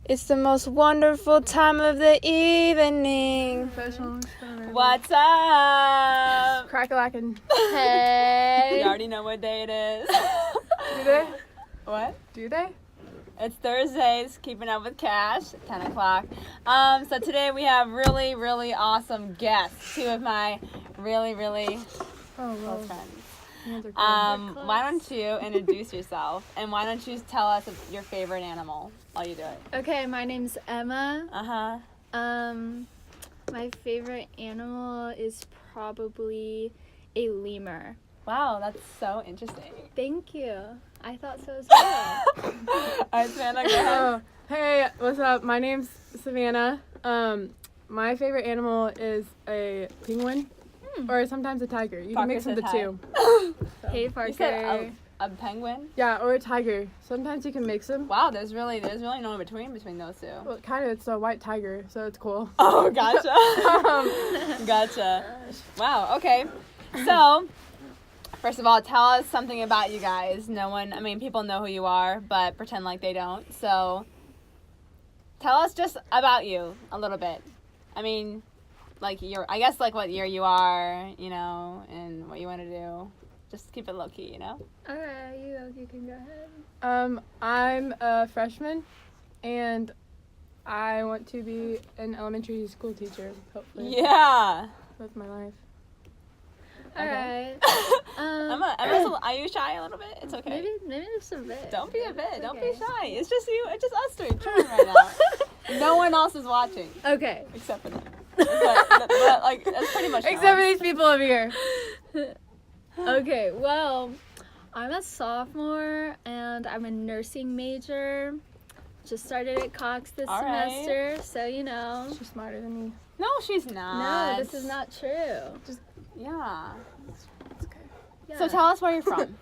It's the most wonderful time of the evening. What's up? Crack-a-lackin'. Hey. You already know what day it is. Do they? What? Do they? It's Thursdays, keeping up with Cash, 10 o'clock. So today we have really, really awesome guests. Two of my really, really close friends. Why don't you introduce yourself, and why don't you tell us your favorite animal while you do it? Okay, my name's Emma. Uh-huh. My favorite animal is probably a lemur. Wow, that's so interesting. Thank you. I thought so as well. All right, Savannah, go ahead. Hey, what's up? My name's Savannah. My favorite animal is a penguin, or sometimes a tiger. You can mix Parker the said two. Hey, Parker. You said a penguin? Yeah, or a tiger. Sometimes you can mix them. Wow, there's really no in between those two. Well, kind of. It's a white tiger, so it's cool. Oh, gotcha. Gotcha. Wow, okay. So, first of all, tell us something about you guys. People know who you are, but pretend like they don't. So, tell us just about you a little bit. I guess what year you are, and what you want to do. Just keep it low key, Alright, you can go ahead. I'm a freshman, and I want to be an elementary school teacher, hopefully. Yeah. That's my life. Alright. Are you shy a little bit? It's okay. Maybe just a bit. Don't be a bit. It's Don't okay. be shy. It's just you. It's just us three chilling right now. No one else is watching Okay. except for them. But that's pretty much. Except for these people over here. Okay, well, I'm a sophomore and I'm a nursing major. Just started at Cox this All right. semester, so She's smarter than me. No, she's not. No, this is not true. Yeah. It's okay. Yeah. So tell us where you're from.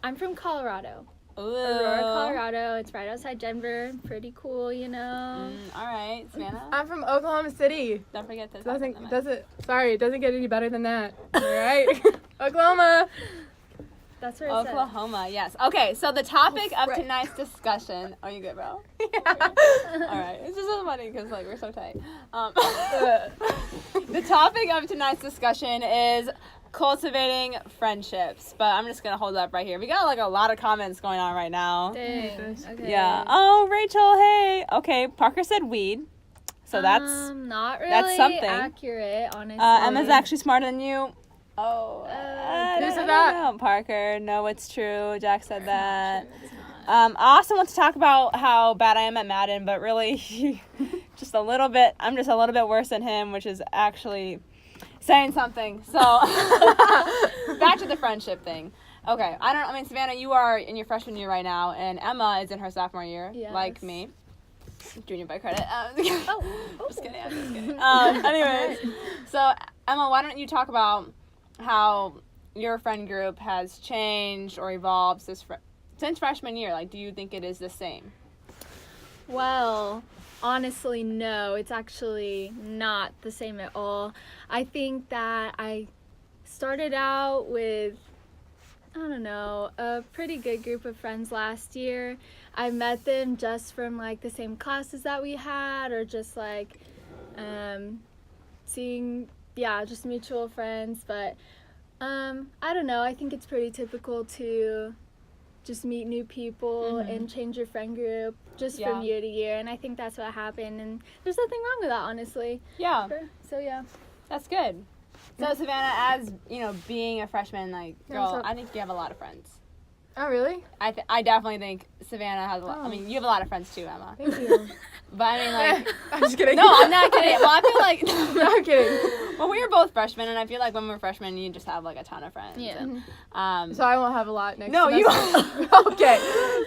I'm from Colorado. Ooh. Aurora, Colorado. It's right outside Denver. Pretty cool, All right, Savannah. I'm from Oklahoma City. Don't forget to. It doesn't get any better than that. All right. Oklahoma. That's where it's Oklahoma, yes. Okay, so the topic of frick. tonight's discussion. Are you good, bro? Yeah. All right. It's just so funny because we're so tight. The topic of tonight's discussion is cultivating friendships, but I'm just gonna hold up right here. We got a lot of comments going on right now. Dang. Okay. Yeah. Oh, Rachel. Hey. Okay. Parker said weed, so that's not really that's something. accurate, honestly. Emma's actually smarter than you. Oh, who said that? No, Parker. No, it's true. Jack said that. I also want to talk about how bad I am at Madden, but really, I'm just a little bit worse than him, which is actually saying something. So, back to the friendship thing. Okay, Savannah, you are in your freshman year right now, and Emma is in her sophomore year, like me. Junior by credit. Just kidding. I'm just kidding. Anyways, so Emma, why don't you talk about how your friend group has changed or evolved since freshman year? Do you think it is the same? Well, honestly, no. It's actually not the same at all. I think that I started out with, a pretty good group of friends last year. I met them just from the same classes that we had, or just seeing, just mutual friends. But I don't know. I think it's pretty typical to just meet new people and change your friend group just from year to year, and I think that's what happened, and there's nothing wrong with that, honestly. Yeah. So yeah. That's good. So Savannah, as being a freshman, girl, I think you have a lot of friends. Oh, really? I definitely think Savannah has a lot. You have a lot of friends too, Emma. Thank you. But I'm just kidding. No, I'm not kidding. Well, I feel like No, I'm kidding. well, we were both freshmen, and I feel like when we're freshmen, you just have a ton of friends. Yeah. And, So I won't have a lot next no, semester. Okay.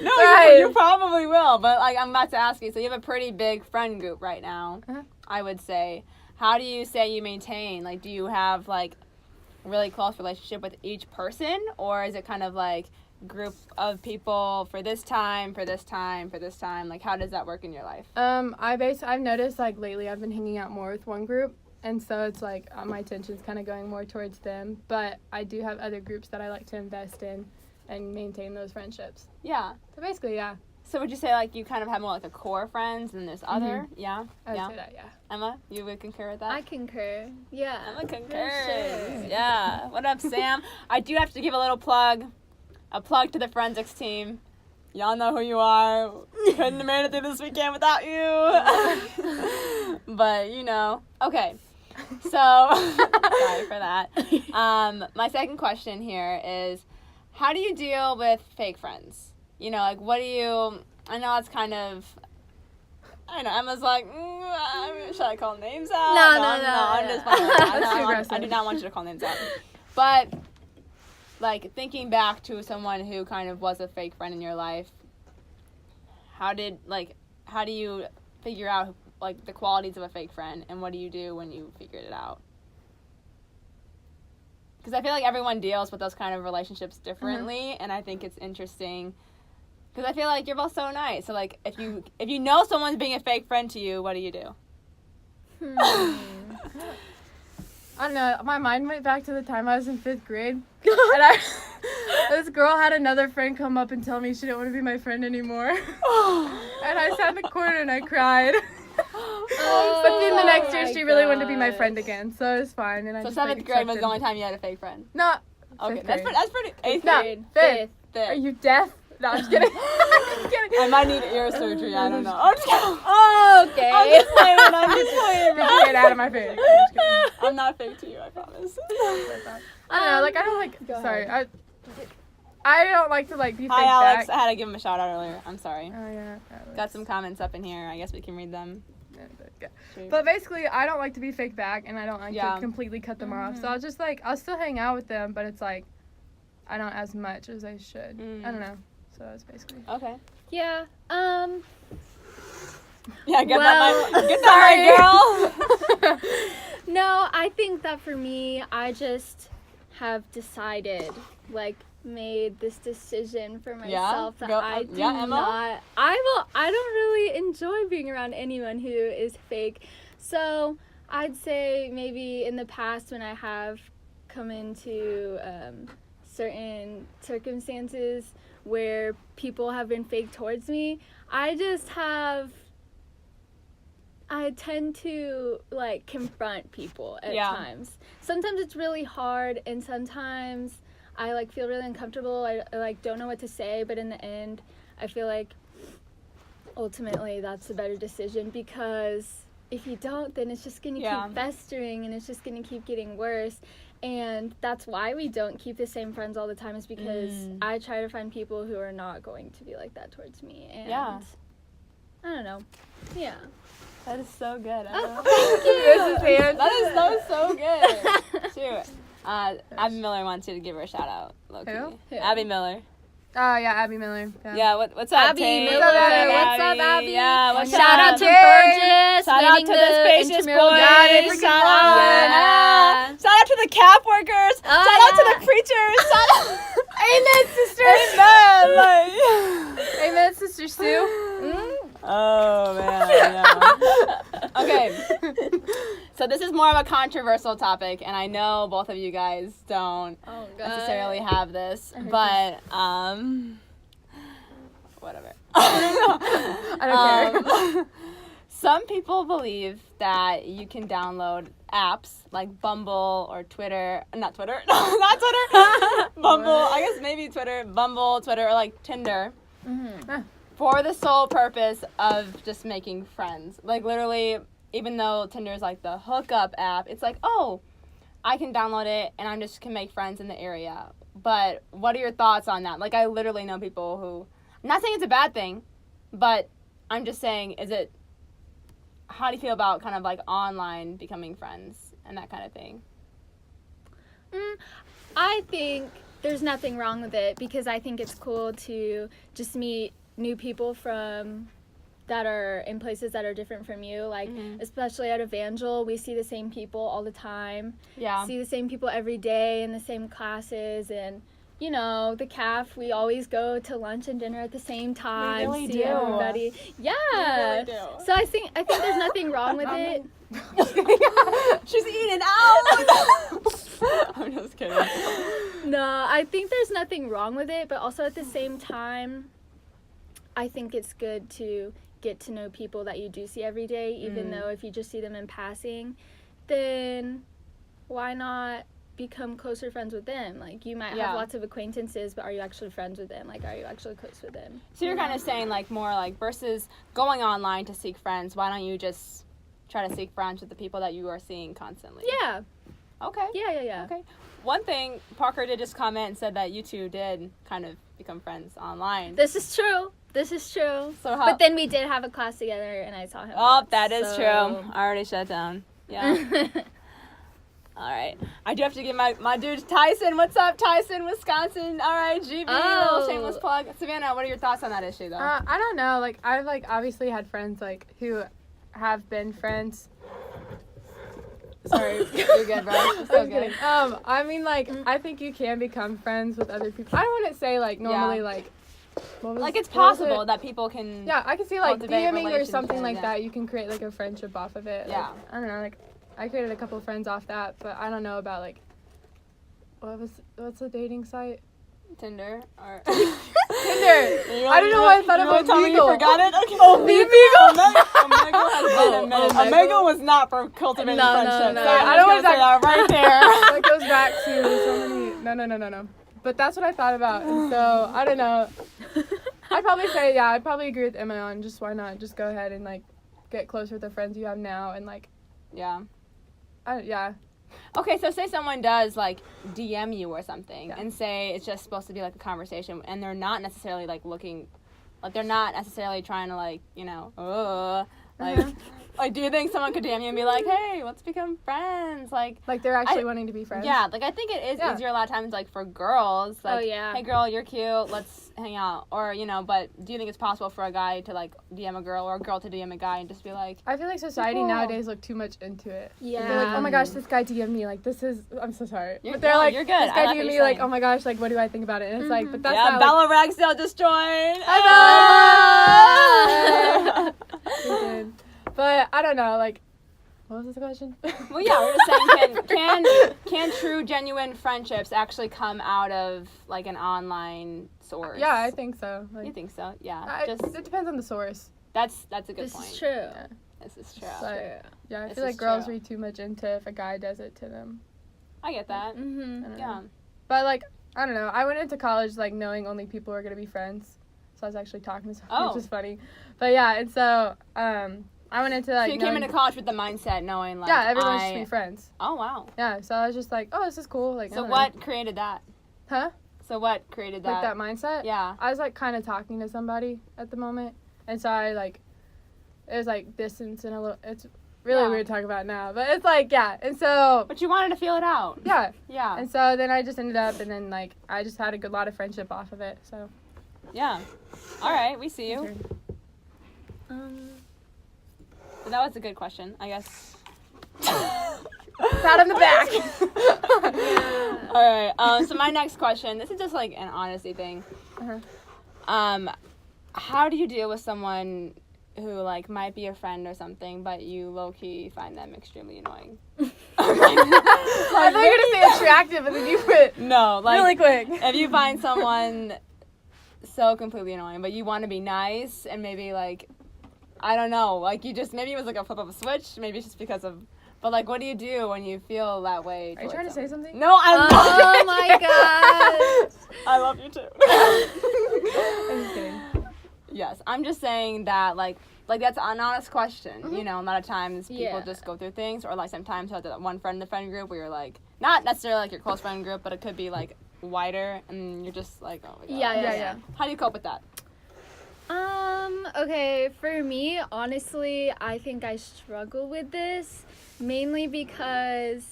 No, Right. you probably will. But I'm about to ask you. So you have a pretty big friend group right now. Uh-huh. I would say. How do you say you maintain? Do you have really close relationship with each person, or is it kind of group of people for this time? How does that work in your life? I've noticed lately I've been hanging out more with one group, and so it's my attention's kind of going more towards them, but I do have other groups that I like to invest in and maintain those friendships. Yeah. So basically, yeah. So would you say like you kind of have more like a core friends and there's other? Yeah. I'd Yeah. say that, yeah. Emma, you would concur with that? I concur. Yeah. Emma for concurs. sure. Yeah. What up, Sam? I do have to give a little plug. A plug to the forensics team. Y'all know who you are. Couldn't have made it through this weekend without you. But you know. Okay. So sorry for that. My second question here is, how do you deal with fake friends? You know, like what do you? I know it's kind of. I know Emma's like, should I call names out? No. I'm just playing with that. That's too I aggressive. do not want you to call names out. But like thinking back to someone who kind of was a fake friend in your life, how do you figure out like the qualities of a fake friend, and what do you do when you figured it out? Because I feel like everyone deals with those kind of relationships differently, and I think it's interesting. Because I feel like you're both so nice. So like if you know someone's being a fake friend to you, what do you do? I don't know. My mind went back to the time I was in 5th grade. And this girl had another friend come up and tell me she didn't want to be my friend anymore. And I sat in the corner and I cried. But then the next year she really wanted to be my friend again, so it was fine. And I So just, 7th like, grade was accepted. the only time you had a fake friend. No. Okay, Fifth that's grade. pretty. 8th No. grade. Fifth. Fifth. Are you deaf? No, I'm just kidding. I'm just kidding. I might need ear surgery. I don't know. I'm just kidding. Okay. I'm just playing. I'm just playing. Get out of my face. I'm just kidding. I'm not fake to you. I promise. I don't know. Like I don't like. Go Sorry. ahead. I don't like to like be fake Hi, Alex. back. I had to give him a shout out earlier. I'm sorry. Oh yeah. Got some comments up in here. I guess we can read them. But basically, I don't like to be fake back, and I don't like Yeah. to completely cut them off. So I'll just like I'll still hang out with them, but it's like I don't as much as I should. I don't know. So that's basically. Okay. Yeah. Yeah, get Well, that right, girl. No, I think that for me, I just have decided, like, made this decision for myself that Go- I do yeah, Emma? not. I don't really enjoy being around anyone who is fake. So I'd say maybe in the past when I have come into certain circumstances where people have been fake towards me, I tend to like confront people at times. Sometimes it's really hard, and sometimes I like feel really uncomfortable. I like don't know what to say, but in the end, I feel like ultimately that's the better decision, because if you don't, then it's just gonna keep festering and it's just gonna keep getting worse. And that's why we don't keep the same friends all the time, is because I try to find people who are not going to be like that towards me. And I don't know. Yeah. That is so good. Oh, thank you. That was so good. Shoot. Abby Miller wants you to give her a shout out. Low-key. Who? Abby Miller. Oh yeah, Abby Miller. Yeah, what's up, Abby Tate? Miller. What's up, Abby? Yeah, what's Shout up? out to Burgess. Shout out to winning the Spacious intramural Boys. dance. Shout out. Yeah. Shout out to the CAP workers. Oh, Shout out to yeah. the preachers. Shout out. Amen, sister. Amen. Like. Amen, sister Sue. Oh man, yeah. Okay. So this is more of a controversial topic, and I know both of you guys don't necessarily have this, but whatever. I don't care. Some people believe that you can download apps like Bumble or Twitter, not Twitter, Bumble, I guess maybe Twitter, Bumble, Twitter, or like Tinder, for the sole purpose of just making friends. Like literally, even though Tinder is like the hookup app, it's like, oh, I can download it and I just can make friends in the area. But what are your thoughts on that? Like I literally know people who, I'm not saying it's a bad thing, but I'm just saying, how do you feel about kind of like online becoming friends and that kind of thing? I think there's nothing wrong with it, because I think it's cool to just meet new people that are in places that are different from you. Like, especially at Evangel, we see the same people all the time. Yeah. See the same people every day in the same classes, and you know, the CAF, we always go to lunch and dinner at the same time. We really see do. everybody. Yeah. We really do. So I think there's nothing wrong with it. She's eating out. I'm just kidding. No, I think there's nothing wrong with it, but also at the same time, I think it's good to get to know people that you do see every day, even though if you just see them in passing, then why not become closer friends with them? Like, you might have lots of acquaintances, but are you actually friends with them? Like, are you actually close with them? So you're kind of saying, like, more like versus going online to seek friends, why don't you just try to seek friends with the people that you are seeing constantly? Yeah. Okay. Yeah. Okay. One thing, Parker did just comment and said that you two did kind of become friends online. This is true. So But then we did have a class together, and I saw him. Oh, once, that is so... true. I already shut down. Yeah. All right. I do have to give my dude Tyson. What's up, Tyson, Wisconsin? All right, GB, little shameless plug. Savannah, what are your thoughts on that issue, though? I don't know. Like, I've, like, obviously had friends, like, who have been friends. Sorry. You're good, bro. It's so good. I mean, like, I think you can become friends with other people. I don't want to say, like, normally, like, it's possible that people can. Yeah, I can see, like, cultivate DMing or something like yeah. that. You can create, like, a friendship off of it. Yeah. Like, I don't know, like, I created a couple friends off that, but I don't know about, like, what's the dating site? Tinder or Tinder. I don't know why I thought it was Omegle. You forgot it? Okay. Omegle has been a minute. Omegle was not for cultivating friendships. No. I don't want to say that right there. That goes back to so many. No. But that's what I thought about. And so I don't know. I'd probably say I'd probably agree with Emma on just why not just go ahead and like get closer with the friends you have now and like. Yeah. Yeah. Okay, so say someone does, like, DM you or something, and say it's just supposed to be, like, a conversation, and they're not necessarily, like, looking, like, they're not necessarily trying to, like, you know, like, do you think someone could DM you and be like, hey, let's become friends? Like they're actually wanting to be friends? Yeah, like, I think it is easier a lot of times, like, for girls, like, hey, girl, you're cute, let's hang out, or, you know, but do you think it's possible for a guy to, like, DM a girl, or a girl to DM a guy and just be like, I feel like society nowadays look too much into it. Yeah. They're like, oh my gosh, this guy DM'd me, like, this is, I'm so sorry. But they're like, you're good. this guy DM'd me, like, oh my gosh, like, what do I think about it? And it's like, but that's not, Bella Ragsdale just joined. But I don't know, like, what was the question? Well, yeah, we're just saying, can true, genuine friendships actually come out of, like, an online source? Yeah, I think so. Like, you think so? Yeah. it depends on the source. That's a good point. This is true. Yeah. This is true. But, yeah, I This feel like is girls true. read too much into if a guy does it to them. I get that. Mm-hmm. I don't Yeah. know. But, like, I don't know. I went into college, like, knowing only people were going to be friends. So I was actually talking to someone, which is funny. But, yeah, and so, I went into, like, so you came into college with the mindset knowing, like, everyone should be friends. Oh, wow. Yeah, so I was just like, oh, this is cool. Like, So what created that? Huh? So what created that? Like, that mindset? Yeah. I was, like, kind of talking to somebody at the moment. And so I, like, it was, like, distance and a little, it's really weird to talk about now. But it's, like, yeah. And so. But you wanted to feel it out. Yeah. Yeah. And so then I just ended up, and then, like, I just had a lot of friendship off of it, so. Yeah. All right, we see you. So that was a good question, I guess. Pat on the back. All right. So my next question. This is just like an honesty thing. Uh-huh. How do you deal with someone who like might be a friend or something, but you low key find them extremely annoying? I thought you were gonna say attractive, and then you put No, like really quick. if you find someone so completely annoying, but you want to be nice and maybe like. I don't know, like you just, maybe it was like a flip of a switch, maybe it's just because of, but like what do you do when you feel that way? Are you trying to say something? No, I'm not. Oh my gosh. I love you too. I'm just kidding. Yes, I'm just saying that like that's an honest question, you know, a lot of times people just go through things, or like sometimes you have that one friend in the friend group where you're like, not necessarily like your close friend group, but it could be like wider, and you're just like, oh my god. Yeah. How do you cope with that? Okay, for me, honestly, I think I struggle with this, mainly because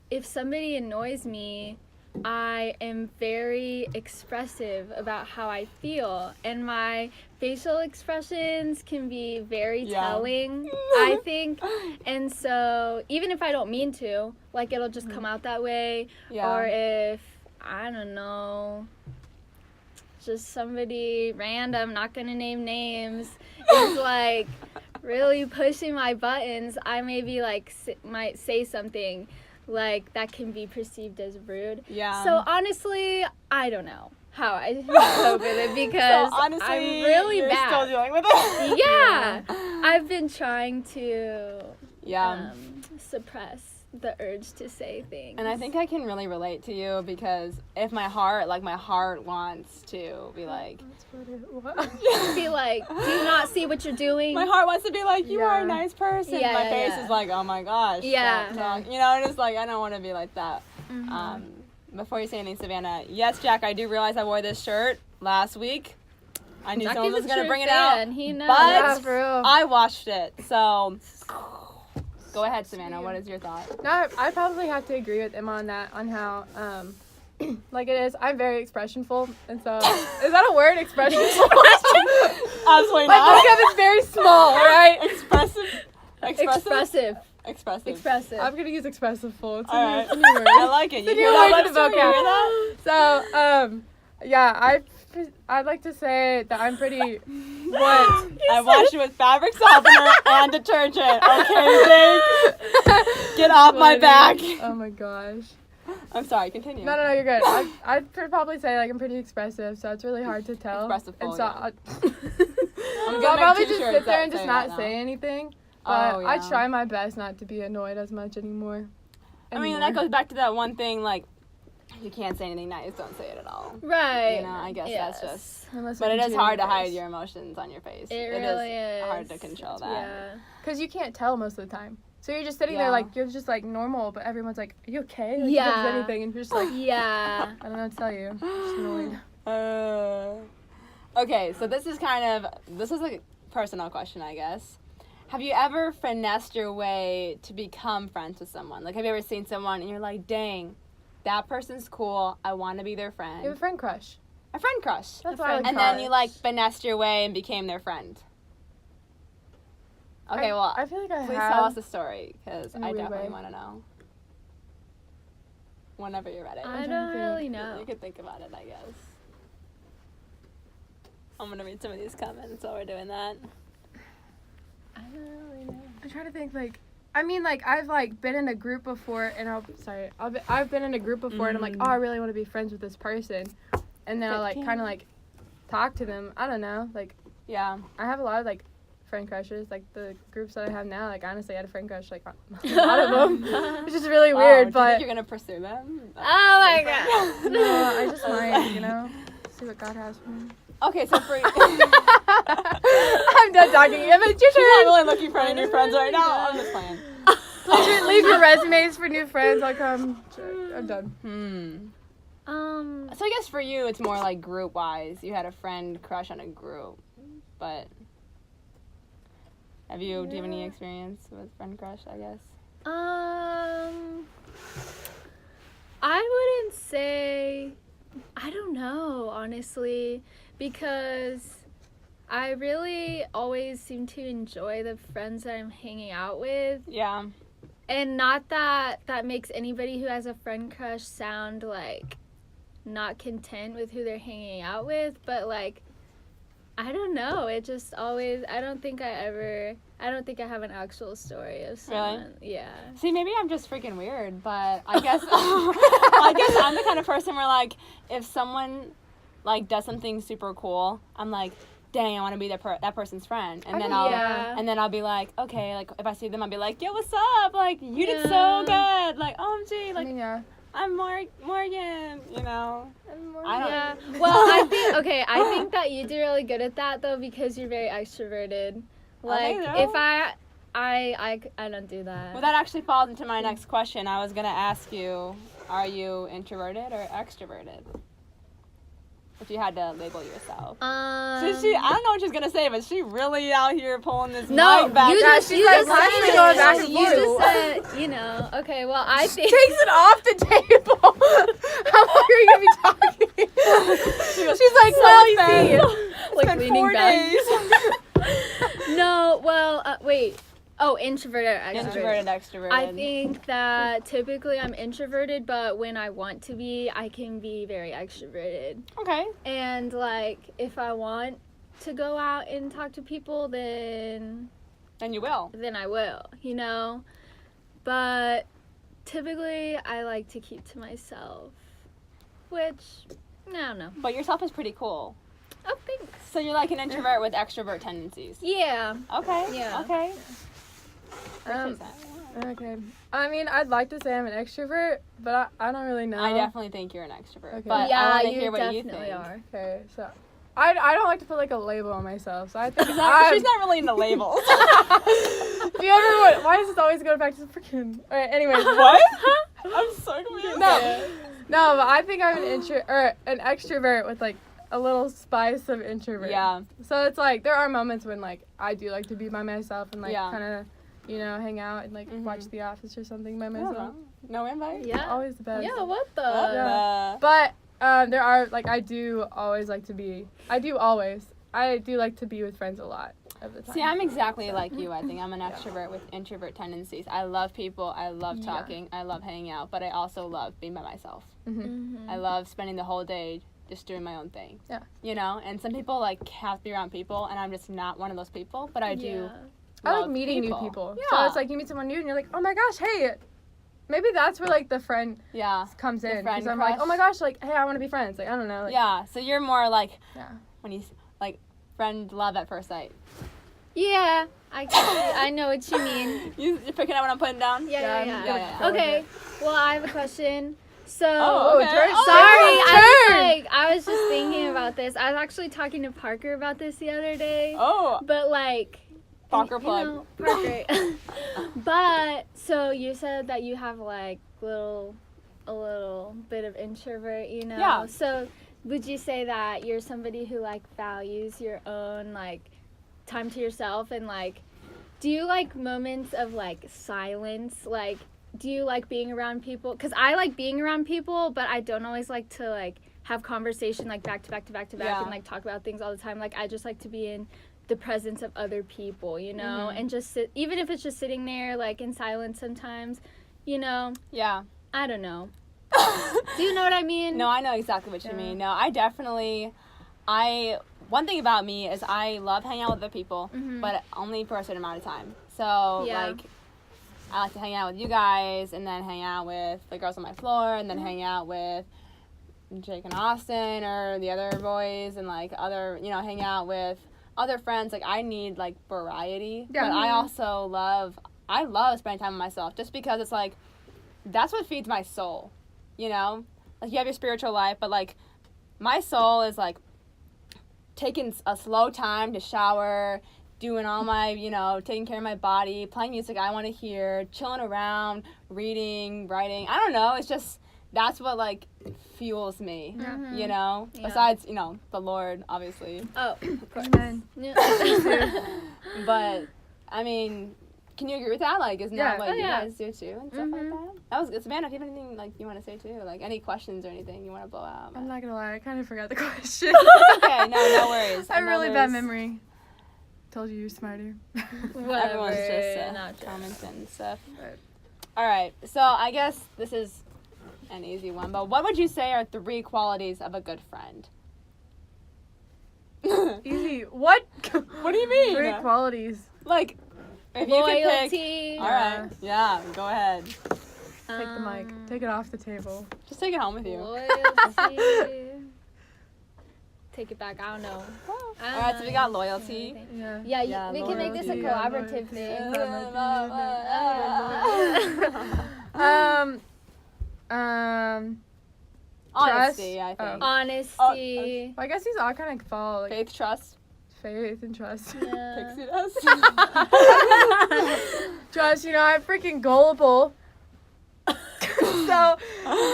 if somebody annoys me, I am very expressive about how I feel, and my facial expressions can be very telling, I think, and so even if I don't mean to, like, it'll just come out that way, or if, I don't know, just somebody random, not gonna name names, is like really pushing my buttons, I maybe like might say something like that can be perceived as rude. Yeah. So honestly, I don't know. how I cope with it because So honestly, I'm really you're bad. still dealing with it. Yeah. I've been trying to Yeah. suppress the urge to say things. And I think I can really relate to you because if my heart wants to be like, be like, do you not see what you're doing? my heart wants to be like, you are Yeah. a nice person. Yeah, My yeah, face yeah. is like, oh my gosh. Yeah. stop talking. You know, and it's like, I don't want to be like that. Before you say anything, Savannah, yes, Jack, I do realize I wore this shirt last week. I knew someone was going to bring it out. He knows. But Yeah, for real. I watched it. So go ahead, Savannah. What is your thought? No, I probably have to agree with Emma on that, on how, like it is. I'm very expressionful, and so is that a word? Expressionful. Absolutely My not. vocab is very small, right? Expressive. Expressive. Expressive. I'm gonna use expressiveful. It's a All new, right. it's a new word. I like it. It's a You new hear that, word to the Webster? You hear vocab. that? So, yeah, I'd like to say that I'm pretty. What? I washed it with fabric softener and detergent. Okay, Jake? Get off my back. Oh my gosh. I'm sorry, continue. No, you're good. I'd probably say like I'm pretty expressive, so it's really hard to tell. Expressive, And so yeah. I'll gonna make probably just t-shirts sit there that and just say not that say now. anything. But Oh, yeah. I try my best not to be annoyed as much anymore. I mean, that goes back to that one thing, like, if you can't say anything nice, don't say it at all. Right. You know, I guess that's just... Unless But I it can is see hard to your hide face. your emotions on your face. It really is. hard to control that. Yeah. Because you can't tell most of the time. So you're just sitting Yeah. there like, you're just like normal, but everyone's like, are you okay? Like, Yeah. You haven't said anything, and you're just like, Yeah. I don't know what to tell you. Just annoyed. Okay, so this is like a personal question, I guess. Have you ever finessed your way to become friends with someone? Like, have you ever seen someone and you're like, dang, that person's cool. I want to be their friend. You have a friend crush. A friend crush. That's what I like And to call then it. you like finessed your way and became their friend. Okay, well, I feel like I please have. tell us the story because In a I weird definitely way. want to know. Whenever you're ready. I trying don't to really think. know. You could think about it, I guess. I'm gonna read some of these comments while we're doing that. I don't really know. I'm trying to think like, I mean like I've like been in a group before and I've been in a group before and I'm like, oh, I really want to be friends with this person, and then I'll like kind of like talk to them. I don't know, like Yeah. I have a lot of like friend crushes, like the groups that I have now. Like honestly, I had a friend crush like a lot of them, which is really Oh, weird. do you But think you're gonna pursue them? Oh my god. no, I just might, you know, see what God has for me. Okay, so for I'm done talking. Yeah, but it's your she's not turn. really looking for any new friends right now. I'm just playing. Leave your resumes for new friends. I'll come. I'm done. So I guess for you, it's more like group wise. You had a friend crush on a group, but do you have any experience with friend crush? I guess. I wouldn't say, I don't know, honestly, because I really always seem to enjoy the friends that I'm hanging out with. Yeah. And not that that makes anybody who has a friend crush sound like not content with who they're hanging out with, but like, I don't know. It just always, I don't think I have an actual story of someone. Really? Yeah. See, maybe I'm just freaking weird, but I guess I guess I'm the kind of person where like if someone like does something super cool, I'm like, dang, I want to be that person's friend, and then I'll be like, okay, like if I see them, I'll be like, yo, what's up? Like you did so good. Like OMG, like I'm Morgan, you know. I don't. Yeah. Well, I think that you do really good at that though because you're very extroverted. Like so? if I don't do that. Well, that actually falls into my next question. I was gonna ask you, are you introverted or extroverted? If you had to label yourself. So I don't know what she's gonna say, but she really out here pulling this No, mic back. you just she's like, said why are you going back it. and You just forth? said, you know. Okay, well, I think Takes it off the table. How long are you gonna be talking? She's like, well, you see. like been leaning 4 back. days. No, well, wait. Oh, introverted or extroverted? Introverted, extroverted. I think that typically I'm introverted, but when I want to be, I can be very extroverted. Okay. And like, if I want to go out and talk to people, then Then you will. I will, you know. But typically, I like to keep to myself, which No, no. But yourself is pretty cool. Oh, thanks. So you're like an introvert with extrovert tendencies. Yeah. Okay. Yeah. Okay. Um, Appreciate that. okay. I mean, I'd like to say I'm an extrovert, but I don't really know. I definitely think you're an extrovert. Okay. But Yeah, I want to you hear what you definitely think. are. Okay, so I don't like to put like a label on myself, so I think She's not really into labels. Do you ever why does this always go back to the freaking? Alright, anyways. What? I'm so confused. No, but I think I'm an extrovert with like a little spice of introvert. Yeah. So it's like there are moments when like I do like to be by myself and like Yeah. kind of, you know, hang out and like watch The Office or something by myself. No invite? Yeah. Always the best. Yeah, what the? What Yeah. the- But there are like I do like to be with friends a lot of the time. See, I'm exactly like you. I think I'm an extrovert with introvert tendencies. I love people. I love talking. I love hanging out. But I also love being by myself. Mm-hmm. I love spending the whole day just doing my own thing. Yeah. You know? And some people, like, have to be around people. And I'm just not one of those people. But I do Yeah. I like love meeting new people. Yeah. So it's like you meet someone new and you're like, oh my gosh, hey. Maybe that's where like the friend Yeah. comes in. friend Because I'm like, crush. oh my gosh, like, hey, I want to be friends. Like, I don't know. Like, Yeah. So you're more like, Yeah. when you, like, friend love at first sight. Yeah, I know what you mean. You're picking out what I'm putting down? Yeah. Yeah. Okay, well, I have a question. So, Oh, okay. turn- Oh, sorry, I was just thinking about this. I was actually talking to Parker about this the other day. Oh. But like, Parker you plug. know, Parker. But so you said that you have like a little bit of introvert, you know. Yeah. So would you say that you're somebody who like values your own like time to yourself, and like, do you like moments of like silence? Like, do you like being around people? Because I like being around people, but I don't always like to like have conversation like back to back Yeah. and like talk about things all the time. Like, I just like to be in the presence of other people, you know, and just sit, even if it's just sitting there like in silence sometimes, you know. Yeah. I don't know. Do you know what I mean? No, I know exactly what you mean. No, one thing about me is I love hanging out with other people, but only for a certain amount of time. So, Yeah. like, I like to hang out with you guys, and then hang out with the girls on my floor, and then hang out with Jake and Austin, or the other boys, and, like, hang out with other friends. Like, I need, like, variety. Yeah. But I also love spending time with myself, just because it's, like, that's what feeds my soul, you know? Like, you have your spiritual life, but, like, my soul is, like, taking a slow time to shower, doing all my, taking care of my body, playing music I want to hear, chilling around, reading, writing. I don't know. It's just, that's what, like, fuels me, you know? Yeah. Besides, the Lord, obviously. Oh, of course. Amen. Yeah. But, I mean, can you agree with that? Like, isn't that what Oh, you yeah. guys do, too, and stuff like that? That was good. Savannah, if you have anything, like, you want to say, too? Like, any questions or anything you want to blow out? I'm not gonna lie, I kind of forgot the question. Okay, no worries. I have really bad there's- memory. Told you you're smarter. Whatever. Everyone's just not just. commenting and stuff. Right. All right, so I guess this is an easy one, but what would you say are 3 qualities of a good friend? Easy. What? What do you mean? 3 qualities. Like, if you could pick. Loyalty. All right, yeah, go ahead. Take the mic. Take it off the table. Just take it home with you. Loyalty. Take it back. I don't know. All right, so we got loyalty. Yeah. Yeah, Yeah, we can make this a loyalty. collaborative Um. Honesty, Trust. I think. Honesty. I guess these all kind of fall like Faith, trust. faith and trust. Yeah. Pixie dust. Trust, I'm freaking gullible. So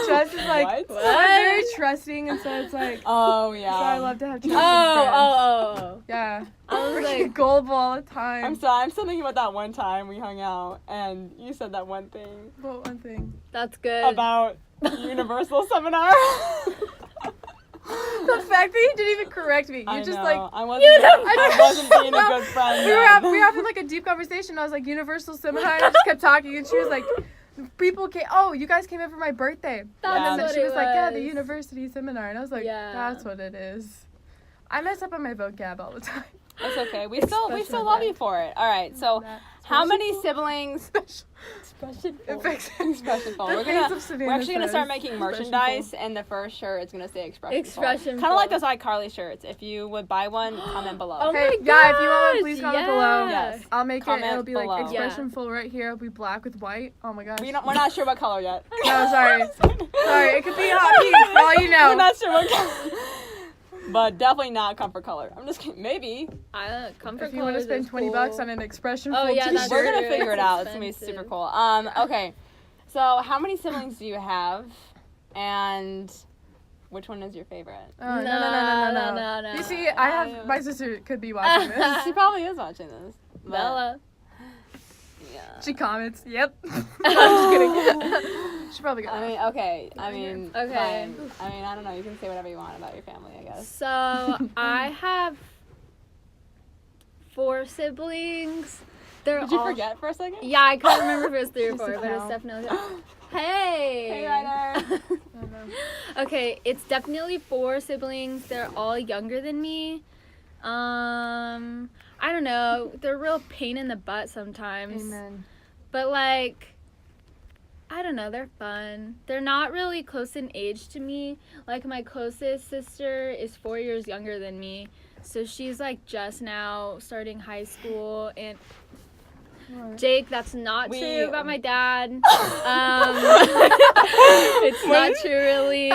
trust is like What? I'm very trusting, and so it's like Oh, yeah. so I love to have trust. Oh. Yeah. I was Freaking like, gullible all the time. I'm sorry, I'm still thinking about that one time we hung out, and you said that one thing What one thing? that's good. about Universal Seminar. The fact that you didn't even correct me. You I just know. like I wasn't being a good friend. we were then. having like a deep conversation. I was like Universal Seminar, and I just kept talking, and she was like, "People came. Oh, you guys came in for my birthday." That's Yeah. And what she it was like, "Yeah, the was. university seminar," and I was like, Yeah. "That's what it is." I mess up on my vocab all the time. It's okay. We still Expression love of you for it. All right. So, How many siblings? Expression. Expression full. We're actually gonna start making merchandise, and the first shirt is gonna say expression. Expression. Kind of like those iCarly shirts. If you would buy one, comment below. Oh Hey, my yeah, if you want one, gosh, please comment yeah. below. Yes. I'll make Comment it. It'll be like below. expression full right here. It'll be black with white. Oh my gosh. We're not sure what color yet. No, sorry. Sorry, it could be hot pink for all you know. We're not sure what color. But definitely not comfort color. I'm just kidding. Maybe. Comfort If you want to colors spend is $20 cool. on an expression Oh, full yeah, that's t-shirt. We're gonna true. figure it It's out. It's gonna be super expensive. cool. Okay. So how many siblings do you have? And which one is your favorite? Oh, No. You see, I have my sister could be watching this. She probably is watching this. but- Bella. Yeah. She comments, "Yep." I'm just kidding. She probably got. I mean, okay. I mean, Okay. fine. I mean, I don't know. You can say whatever you want about your family, I guess. So I have 4 siblings. They're Did you all... forget for a second? Yeah, I couldn't remember if it was 3 or Just 4, a but it's count. definitely. Hey. Hey, Ryder. Oh, no. Okay, it's definitely 4 siblings. They're all younger than me. I don't know. They're a real pain in the butt sometimes. Amen. But like, I don't know. They're fun. They're not really close in age to me. Like my closest sister is 4 years younger than me, so she's like just now starting high school. And Jake, that's not true about my dad. It's not true, really.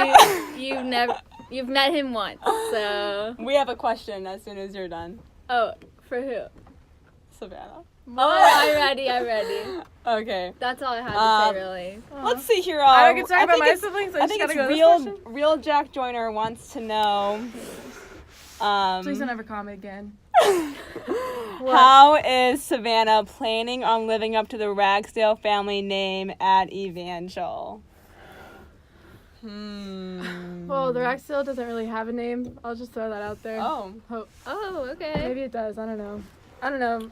You've met him once, so. We have a question as soon as you're done. Oh, for who? Savannah. Oh, I'm ready. Okay. That's all I had to say, really. Let's see here. I don't get to talk about think my it's- siblings. I I think just it's gotta go to this question. real Jack Joyner wants to know. Please don't ever comment again. How is Savannah planning on living up to the Ragsdale family name at Evangel? Well, the Ragsdale doesn't really have a name. I'll just throw that out there. Oh. Oh, okay. Maybe it does. I don't know.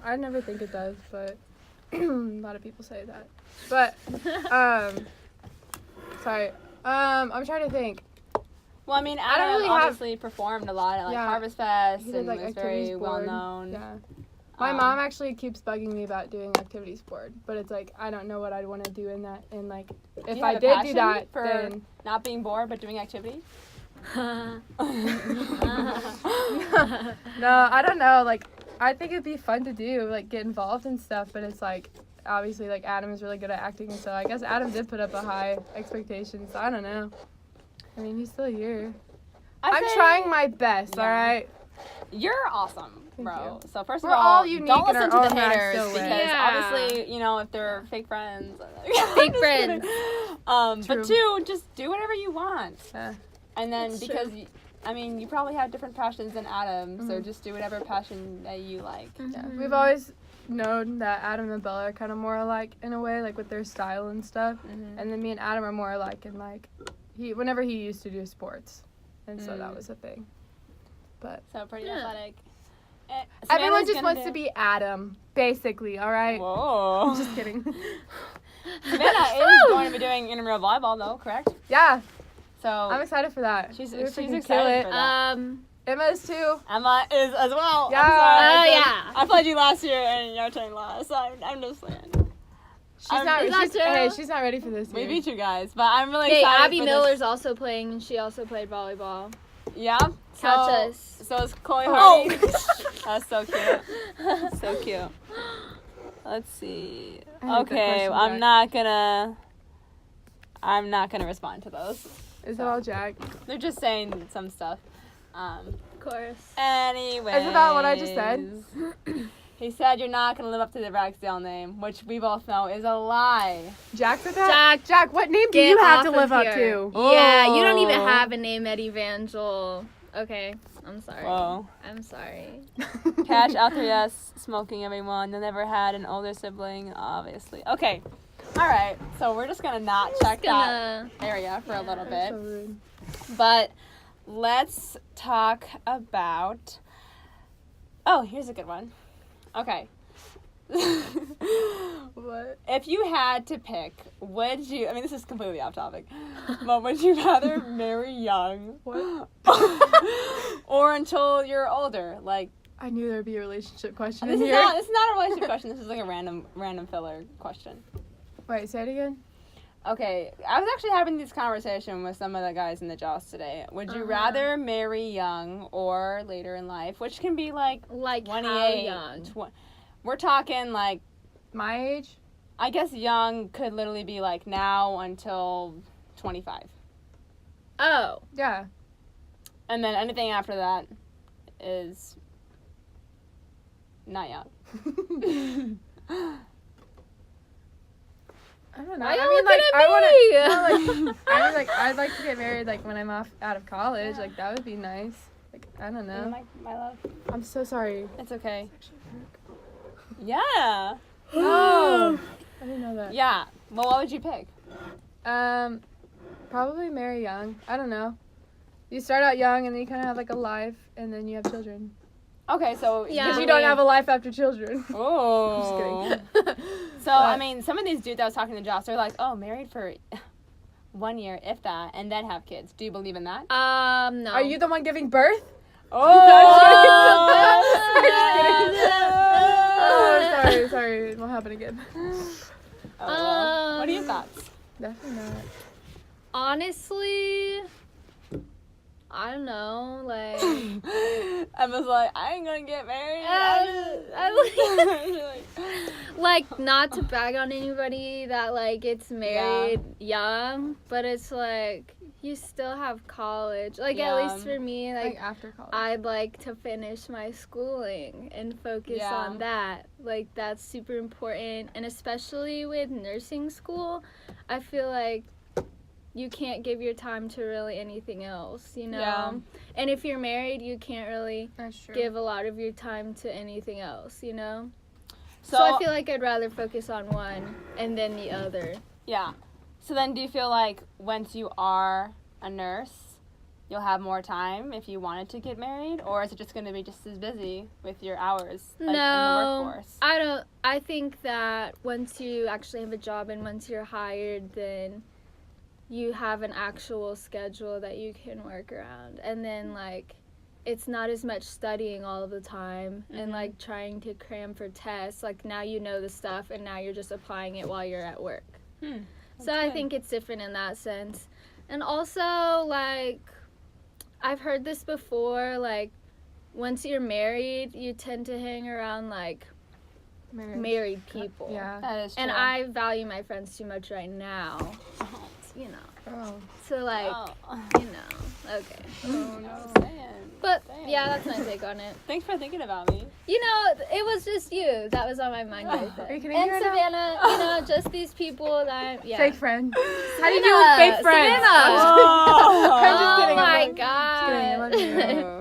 I never think it does, but a lot of people say that. But sorry. I'm trying to think. Well, I mean, don't Adam really have- obviously performed a lot at like Yeah. Harvest Fest He did and like was activities very well board. known. Yeah. My mom actually keeps bugging me about doing activities board, but it's like I don't know what I'd want to do in that. And like if you I have a did do passion that, for- then Not being bored, but doing activities. no, I don't know. Like I think it'd be fun to do, like get involved and stuff. But it's like obviously like Adam is really good at acting, and so I guess Adam did put up a high expectation. So I don't know. I mean, he's still here. I'm say trying my best. Yeah. All right. You're awesome, Thank bro. you. So first We're of all, all unique don't in listen our to the own haters Ragsdale way. because Yeah. obviously, you know, if they're fake friends. Fake I'm just friends. kidding. True. But 2, just do whatever you want. Yeah. And then That's because I mean, you probably have different passions than Adam, so Mhm. just do whatever passion that you like. Yeah, Mhm. we've always known that Adam and Bella are kind of more alike in a way, like with their style and stuff. Mhm. And then me and Adam are more alike in like whenever he used to do sports, and so that Mm. was a thing. But So pretty Yeah. athletic. everyone just wants to be Adam, basically. All right. Whoa. Just kidding. Savannah is going to be doing intramural volleyball, though, correct? Yeah, So I'm excited for that. She's We're freaking excited kill it. for that. Emma is too. Emma is as well. Yeah. I'm sorry. Oh, I played- yeah. I played you last year, and your turn last. So I'm just saying. She's not. is that She's, true? hey, she's not ready for this. We year. beat you guys, but I'm really Hey, excited Abby for Miller's also playing, and she also played volleyball. This. Yeah. Catch So- us. So is Chloe Oh. Hardy. That's so cute. So cute. Let's see. I have a good Okay, question, I'm not gonna respond to those. Is it all Jack? They're just saying some stuff. Of course. Anyway. Is it about what I just said? He said you're not gonna live up to the Ragsdale name, which we both know is a lie. Jack said that. Jack, Jack, what name do get you have off to of live up here. to? Yeah, you don't even Oh. have a name at Evangel. Okay, I'm sorry. Whoa. I'm sorry. Catch out there, yes. Smoking, everyone. They never had an older sibling, obviously. Okay. All right. So we're just gonna not check that area for a little bit. So rude. But let's talk about. Oh, here's a good one. Okay. What? If you had to pick, would you? I mean, this is completely off topic. But would you rather marry young What? or until you're older? Like, I knew there'd be a relationship question This in is here. not a relationship question. This is like a random filler question. Wait, say it again. Okay, I was actually having this conversation with some of the guys in the Joss today. Would you rather marry young or later in life? Which can be like Like 28. how young? We're talking like, My age? I guess young could literally be like now until 25. Oh. Yeah. And then anything after that is not young. I don't know. Why y'all I mean, like, looking at me? I'd like to get married, like, when I'm out of college. Like, that would be nice. Like, I don't know. My love. I'm so sorry. It's okay. Yeah. Oh. I didn't know that. Yeah. Well, what would you pick? Probably marry young. I don't know. You start out young and then you kind of have, like, a life and then you have children. Okay, so Yeah. Because you don't have a life after children. Oh. Just kidding. So, I mean, some of these dudes I was talking to Josh, they're like, oh, married for 1 year, if that, and then have kids. Do you believe in that? No. Are you the one giving birth? Oh, sorry. It won't happen again. Oh, well. What are your thoughts? Definitely not. Honestly, I don't know, like... Emma's like, I ain't gonna get married. Like, not to bag on anybody that, like, gets married young, but it's, like, you still have college. Like, at least for me, Like after college. I'd like to finish my schooling and focus on that. Like, that's super important. And especially with nursing school, I feel like you can't give your time to really anything else, you know? Yeah. And if you're married, you can't really That's true. give a lot of your time to anything else, you know? So So I feel like I'd rather focus on one and then the other. Yeah. So then do you feel like once you are a nurse, you'll have more time if you wanted to get married? Or is it just going to be just as busy with your hours like, in the workforce? I think that once you actually have a job and once you're hired, then you have an actual schedule that you can work around. And then, like, it's not as much studying all the time and, like, trying to cram for tests. Like, now you know the stuff and now you're just applying it while you're at work. So I think it's different in that sense. And also, like, I've heard this before, like, once you're married, you tend to hang around, like, married people. Yeah. That is true. And I value my friends too much right now, you know. Oh. So, like, Oh. you know, okay. Oh no. But, Damn. yeah, that's my take on it. Thanks for thinking about me. You know, it was just you that was on my mind right Are there. you kidding And me right now? Savannah, you know, just these people that, yeah. Fake friend. How do you deal with fake friends? Savannah. I'm just kidding. Oh, I'm my kidding.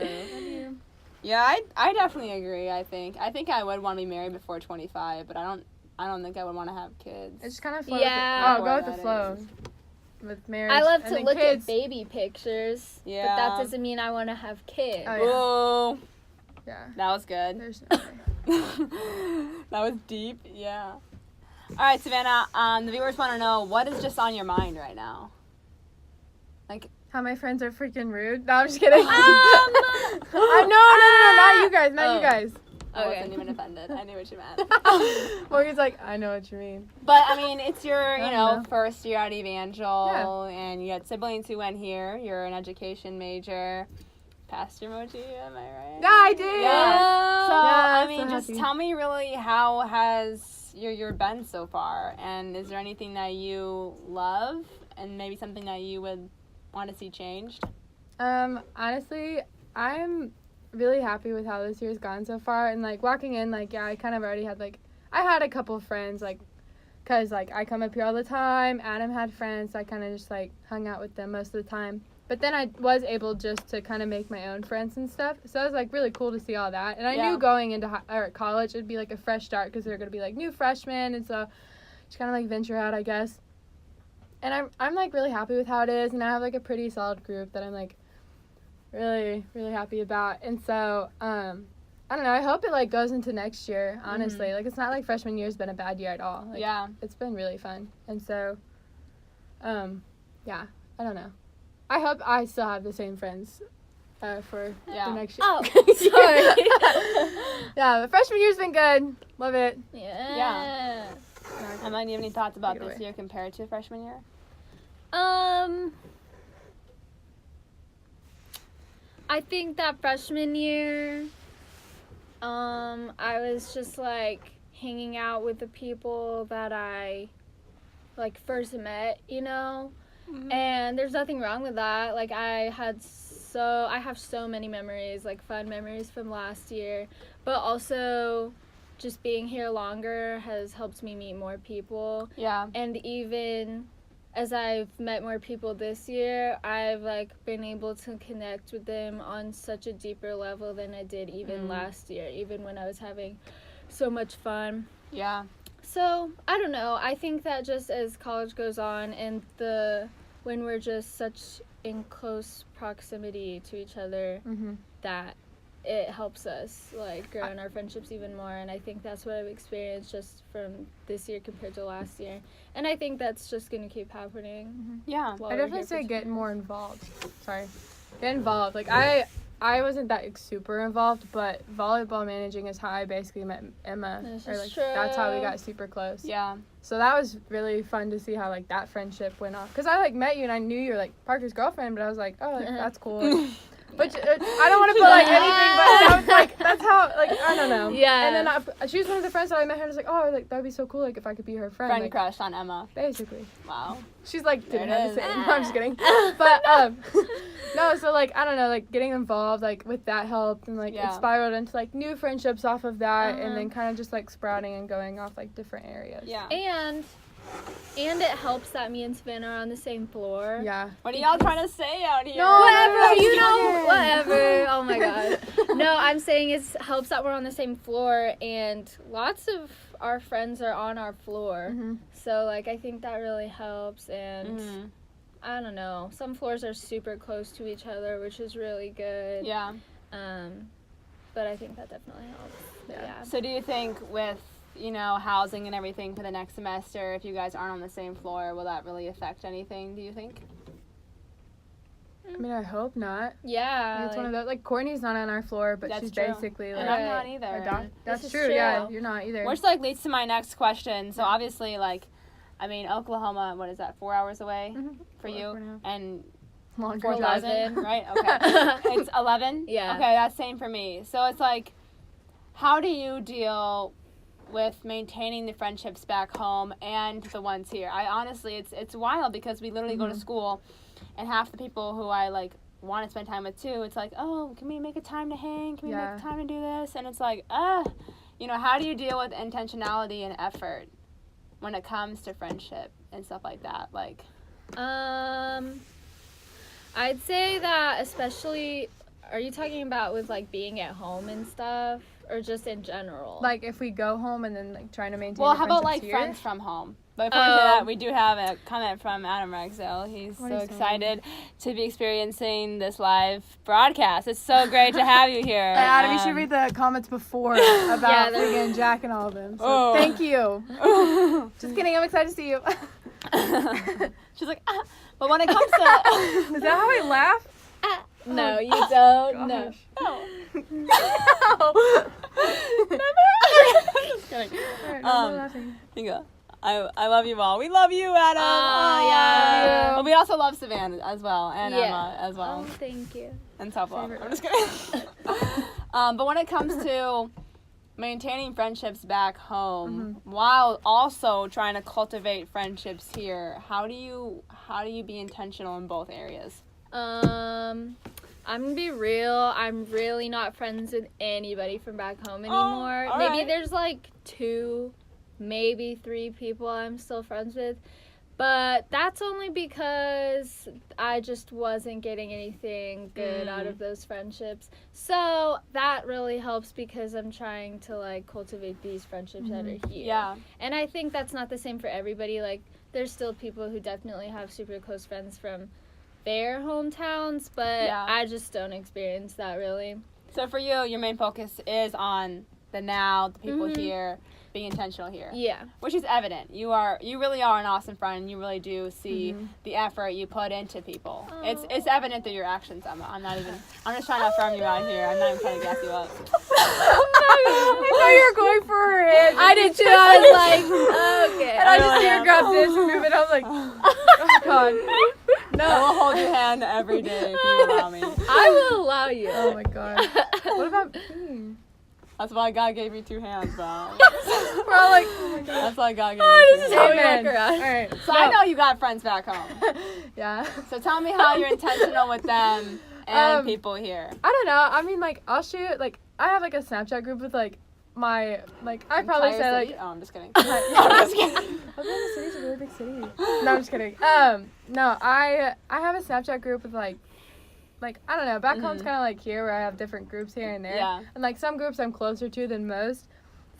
God. Yeah, I definitely agree. I think I would want to be married before 25, but I don't think I would want to have kids. It's just kind of flow. Yeah. Go with the That flow. is. With marriage. I love and to then look kids. at baby pictures, but Yeah. that doesn't mean I want to have kids. Oh, yeah. Whoa, Yeah. that was good. There's no way. That was deep. Yeah. All right, Savannah. The viewers want to know what is just on your mind right now. Like, How my friends are freaking rude. No, I'm just kidding. Um, no, not you guys. Not Oh. you guys. I Okay. wasn't even offended. I knew what you meant. Morgan's like, I know what you mean. But I mean, it's your, I don't know. first year at Evangel, and you had siblings who went here. You're an education major. Passed your Mochi, am I right? Yeah, I did. Yeah. So Yeah, I mean, so just happy. tell me really how has your year been so far, and is there anything that you love, and maybe something that you would want to see changed? Honestly, I'm really happy with how this year's gone so far. And, like, walking in, like, yeah, I kind of already had, like, I had a couple friends, like, because, like, I come up here all the time. Adam had friends, so I kind of just, like, hung out with them most of the time. But then I was able just to kind of make my own friends and stuff. So it was, like, really cool to see all that. And I knew going into college it'd be, like, a fresh start because they're going to be, like, new freshmen. And so just kind of, like, venture out, I guess. And I'm, like, really happy with how it is. And I have, like, a pretty solid group that I'm, like, really, really happy about. And so, I don't know, I hope it, like, goes into next year, honestly. Like, it's not like freshman year's been a bad year at all. Like, Yeah. it's been really fun. And so, yeah, I don't know. I hope I still have the same friends for Yeah. the next year. Oh, sorry. Yeah, the freshman year's been good. Love it. Yeah. Emma, do you have any thoughts about Take it this away. year compared to freshman year? I think that freshman year, I was just like hanging out with the people that I like first met, you know? And there's nothing wrong with that. Like I have so many memories, like fun memories from last year, but also just being here longer has helped me meet more people. Yeah. And even as I've met more people this year, I've like been able to connect with them on such a deeper level than I did even last year, even when I was having so much fun. Yeah. So, I don't know. I think that just as college goes on and when we're just such in close proximity to each other, that it helps us like grow in our friendships even more. And I think that's what I've experienced just from this year compared to last year. And I think that's just going to keep happening. Yeah. while I we're definitely here for say 2 get years. more involved. Get involved. Like I wasn't that like, super involved, but volleyball managing is how I basically met Emma. This Or is like true. that's how we got super close. Yeah. So that was really fun to see how like that friendship went off. Cause I like met you and I knew you were like Parker's girlfriend, but I was like, oh, like, that's cool. Like, but I don't want to put like anything, but that was like that's how like I don't know. Yeah. And then she was one of the friends that I met her. And I was like, oh, like that'd be so cool, like if I could be her friend. Friend like, crush on Emma. basically. Wow. She's like didn't There it have the is. same. No, I'm just kidding. But no, so like I don't know, like getting involved like with that helped and like Yeah. it spiraled into like new friendships off of that, and then kind of just like sprouting and going off like different areas. Yeah. And it helps that me and Savannah are on the same floor. Yeah. What are y'all trying to say out here? No, Whatever, you know, Yeah. whatever. Oh my god. No, I'm saying it helps that we're on the same floor, and lots of our friends are on our floor. Mhm. So, like, I think that really helps, and Mhm. I don't know. Some floors are super close to each other, which is really good. Yeah. But I think that definitely helps. But yeah. So do you think with, housing and everything for the next semester, if you guys aren't on the same floor, will that really affect anything, do you think? I mean, I hope not. Yeah. It's one of those like Courtney's not on our floor, but That's she's true. basically And like I'm not Right. either. That's is true. true. Yeah, you're not either. Which leads to my next question. So obviously Oklahoma, what is that, 4 hours away for 4 you? now. And Longer 4,000, 11. right? Okay. It's 11? Yeah. Okay, that's same for me. So it's like, how do you deal with maintaining the friendships back home and the ones here? I honestly, it's wild because we literally go to school, and half the people who I like want to spend time with too, it's like, oh, can we make a time to hang? Can we make a time to do this? And it's like, how do you deal with intentionality and effort when it comes to friendship and stuff like that? Like, I'd say that especially, are you talking about with like being at home and stuff, or just in general? Like if we go home and then like trying to maintain. well, the how about friendships like here? friends from home? But before we say that, we do have a comment from Adam Rexdale. He's What so is he excited to be experiencing this live broadcast. It's so great to have you here. Hey, Adam, you should read the comments before about they're- freaking Jack and all of them. So Oh. thank you. Just kidding. I'm excited to see you. She's like, but when it comes to Is that how I laugh? no, you don't. No. Just kidding. Alright, no more laughing. You go. I love you all. We love you, Adam. Aw, yeah. But we also love Savannah as well, and Yeah. Emma as well, Oh, thank you. and tough love. Favorite I'm just kidding. But when it comes to maintaining friendships back home while also trying to cultivate friendships here, how do you be intentional in both areas? I'm gonna be real. I'm really not friends with anybody from back home anymore. all Maybe right. there's like 2, maybe 3 people I'm still friends with. But that's only because I just wasn't getting anything good out of those friendships. So that really helps because I'm trying to like cultivate these friendships that are here. Yeah. And I think that's not the same for everybody. Like there's still people who definitely have super close friends from their hometowns, but Yeah. I just don't experience that really. So for you, your main focus is on the now, the people here, being intentional here. Yeah. Which is evident. You really are an awesome friend. You really do see the effort you put into people. It's evident through your actions, Emma. I'm just trying to affirm you out here. I'm not even trying to gas you up. I thought you were going for her hand. I did too. I was like, okay. And I just see her grab this and move it. I was like, oh God. No, I will hold your hand every day if you allow me. I will allow you. Oh my God. What about me? That's why God gave me 2 hands, bro. We're all like, oh my God. That's why God gave me 2 hands. how we Amen. walk around. All right. So I know you got friends back home. Yeah. So tell me how you're intentional with them and people here. I don't know. I mean, like, I'll shoot, like, I have, like, a Snapchat group with, like, my, like, I probably Entire said, city? like, Oh, I'm just kidding. I'm just kidding. Oklahoma City's a really big city. No, I'm just kidding. No, I have a Snapchat group with, like, I don't know, back home's kind of like here where I have different groups here and there. Yeah. And, like, some groups I'm closer to than most.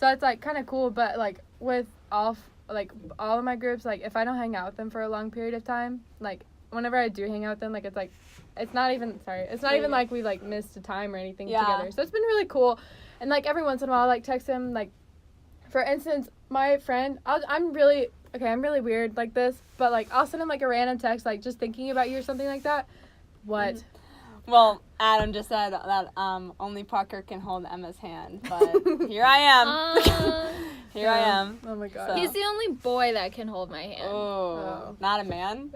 So it's, like, kind of cool. But, like, with all of my groups, like, if I don't hang out with them for a long period of time, like, whenever I do hang out with them, like, it's not even like we, like, missed a time or anything together. So it's been really cool. And, like, every once in a while, I, like, text them, like, for instance, my friend, I'm really weird like this, but, like, I'll send him, like, a random text, like, just thinking about you or something like that. What? Well, Adam just said that only Parker can hold Emma's hand, but here I am. Here I am. Oh my God. So. He's the only boy that can hold my hand. Oh, not a man?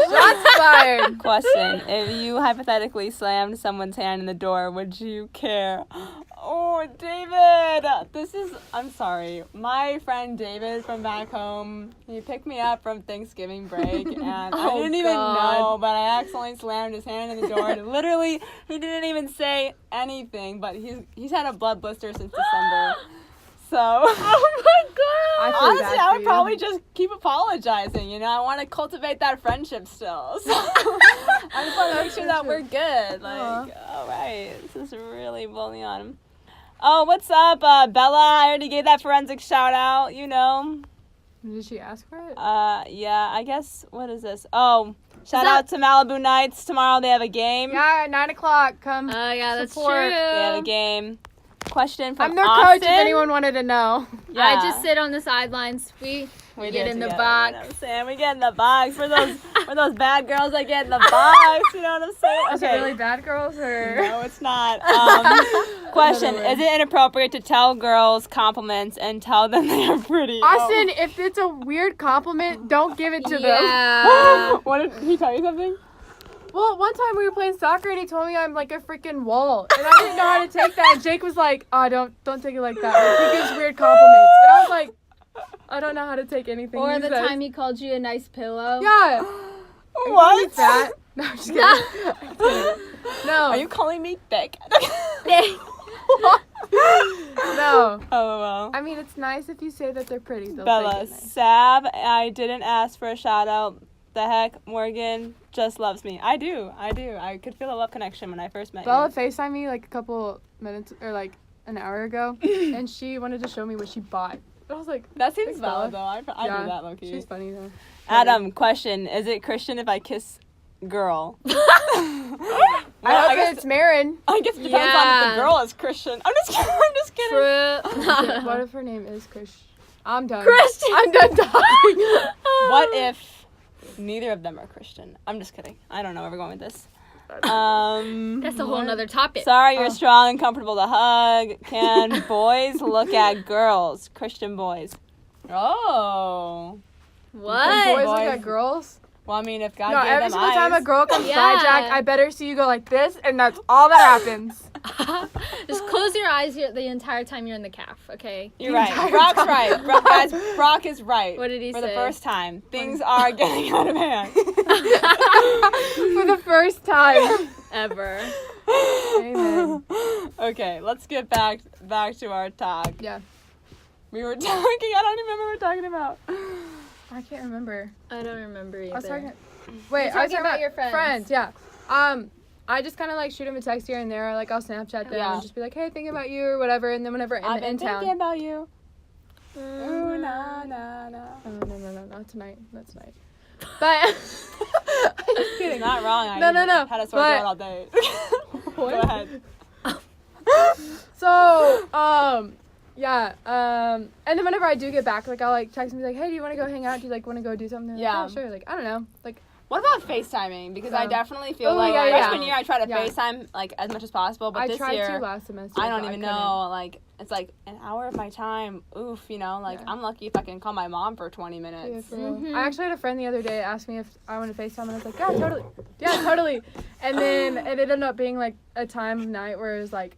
Shots fired. Question: if you hypothetically slammed someone's hand in the door, would you care? Oh, David! I'm sorry. My friend David from back home, he picked me up from Thanksgiving break, and I didn't even know, but I accidentally slammed his hand in the door. And literally, he didn't even say anything, but he's had a blood blister since December. So, Oh my God. honestly, I would probably just keep apologizing. I want to cultivate that friendship still. So I just want to make sure that we're good. Like, all right, this is really bullying on him. Oh, what's up, Bella? I already gave that forensic shout out. Did she ask for it? Yeah. I guess. What is this? Oh, shout out to Malibu Knights. Tomorrow they have a game. Yeah, at 9:00. Come. Oh, yeah, that's support. true. They have a game. Question from I'm their Austin. coach if anyone wanted to know. Yeah. I just sit on the sidelines. We get in the box. You know what I'm saying? We get in the box. For those bad girls that get in the box. You know what I'm saying? Is it really bad girls or? No, it's not. Question: is it inappropriate to tell girls compliments and tell them they are pretty? Austin, if it's a weird compliment, don't give it to them. Yeah. What did he tell you something? Well, one time we were playing soccer and he told me I'm like a freaking wall, and I didn't know how to take that. And Jake was like, "Oh, don't take it like that. Like, he gives weird compliments," and I was like, "I don't know how to take anything." Or he the says. time he called you a nice pillow. Yeah. What? That? No, I'm just kidding. I'm kidding. No. Are you calling me thick? No. Oh well. I mean, it's nice if you say that they're pretty. They'll Bella, take it nice. Sab, I didn't ask for a shout out. The heck, Morgan just loves me. I do. I could feel a love connection when I first met Bella you. FaceTimed me like a couple minutes or like an hour ago, and she wanted to show me what she bought. I was like, That seems thanks, valid Bella. though. I do that low key. She's funny though. Adam, question: is it Christian if I kiss girl? I hope it's Marin. I guess it depends on if Yeah. the girl is Christian. I'm just kidding. True. What if her name is Krish? I'm done. Christian. I'm done talking. What if neither of them are Christian? I'm just kidding. I don't know where we're going with this. That's a whole nother topic. Sorry, you're strong and comfortable to hug. Can boys look at girls? Christian boys. Oh. What? Boys Boys. look at girls. Well, I mean, if God No, gave every them single eyes. time a girl comes Yeah. by, Jack, I better see you go like this, and that's all that happens. Just close your eyes the entire time you're in the calf, okay? You're right. Brock's right. Guys, Brock is right. What did he For say? the first time. Things are getting out of hand. For the first time. Ever. Amen. Okay, let's get back to our talk. Yeah. We were talking, I don't even remember what we're talking about. I can't remember. I don't remember either. I was talking. Wait, You're I was talking about your friends. Friends, yeah. I just kind of like shoot them a text here and there. Like I'll Snapchat them Yeah. and just be like, hey, thinking about you or whatever. And then whenever I'm I've been in town. thinking about you. Mm. Ooh, nah, nah, nah. Oh, no, not tonight. Not tonight. But I'm just kidding. It's not wrong. No. Had a sore throat all day. Go ahead. So, yeah, and then whenever I do get back, like, I'll, like, text him, be like, hey, do you want to go hang out? Do you, like, want to go do something? Yeah. Like, sure. Like, I don't know. Like, What about FaceTiming? Because I definitely feel Oh, like yeah, yeah. freshman year I try to Yeah. FaceTime like as much as possible, but I this tried year to last semester. I don't but even couldn't. know. Like it's like an hour of my time. Oof, you know. Like Yeah. I'm lucky if I can call my mom for 20 Yeah, minutes. for real. Mhm. I actually had a friend the other day ask me if I want to FaceTime, and I was like, yeah, totally. Yeah, totally. And then it ended up being, like, a time of night where it was, like,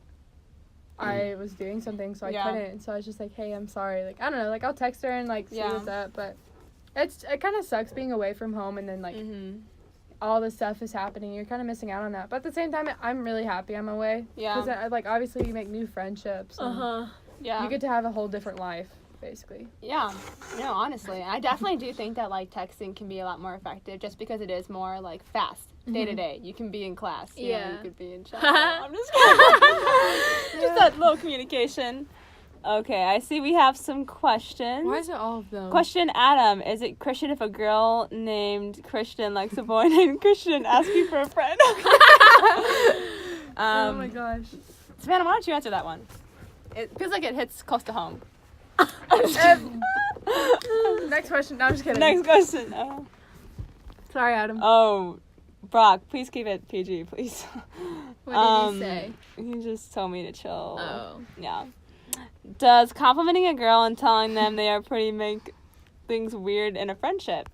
I was doing something, so I Yeah. couldn't. And so I was just like, hey, I'm sorry. Like, I don't know. Like, I'll text her and, like, see Yeah. what's up. But it kind of sucks being away from home and then, like, all this stuff is happening. You're kind of missing out on that. But at the same time, I'm really happy I'm away. Yeah. Because, like, obviously you make new friendships. And Yeah. You get to have a whole different life, basically. Yeah. No, honestly, I definitely do think that like texting can be a lot more effective just because it is more like fast. Day to day, you can be in class. You know, Yeah. you could be in chat. I'm just kidding. Just that little communication. Okay, I see we have some questions. Why is it all of them? Question, Adam. Is it Christian if a girl named Christian likes a boy named Christian asking for a friend? Oh my gosh. Savannah, why don't you answer that one? It feels like it hits close to home. Next question. No, I'm just kidding. Next question. Sorry, Adam. Oh, Brock, please keep it PG, please. What did he say? He just told me to chill. Oh. Yeah. Does complimenting a girl and telling them they are pretty make things weird in a friendship?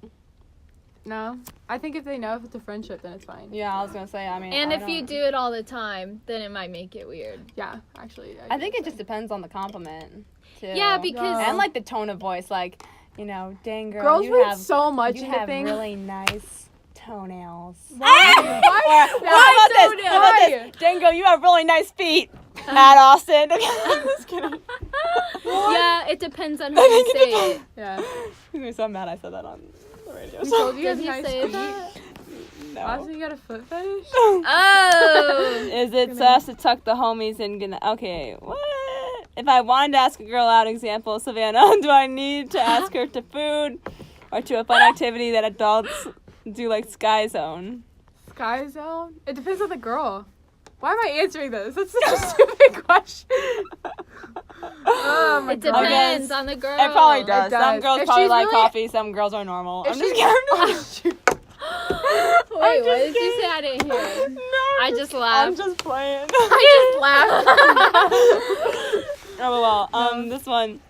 No. I think if they know if it's a friendship, then it's fine. Yeah, I was gonna say. I mean, And I if you don't- do it all the time, then it might make it weird. Yeah, actually. I think it just depends on the compliment. Too. Yeah, because and like the tone of voice, like you know, dang girl, girls you read have so much you into have things. really nice toenails. Why? How about this? How about Why? this? Dang girl, you have really nice feet. At Austin. I'm just kidding. yeah, it depends on how you say it. Yeah. He's gonna be so mad I said that on the radio. He told you Did have he nice say feet. that? No. Austin, you got a foot fetish? Oh. Is it sus to tuck the homies in? Okay, what? If I wanted to ask a girl out, example, Savannah, do I need to ask her to food or to a fun activity that adults do like Sky Zone? Sky Zone? It depends on the girl. Why am I answering this? That's such a stupid question. Oh my It god. depends on the girl. It probably does. It Some does. girls If probably she's like really- coffee, some girls are normal. If I'm just she's- kidding. Wait, what just did you say? I didn't hear it. No, I just laughed. I'm just playing. I just laughed. Oh well. This one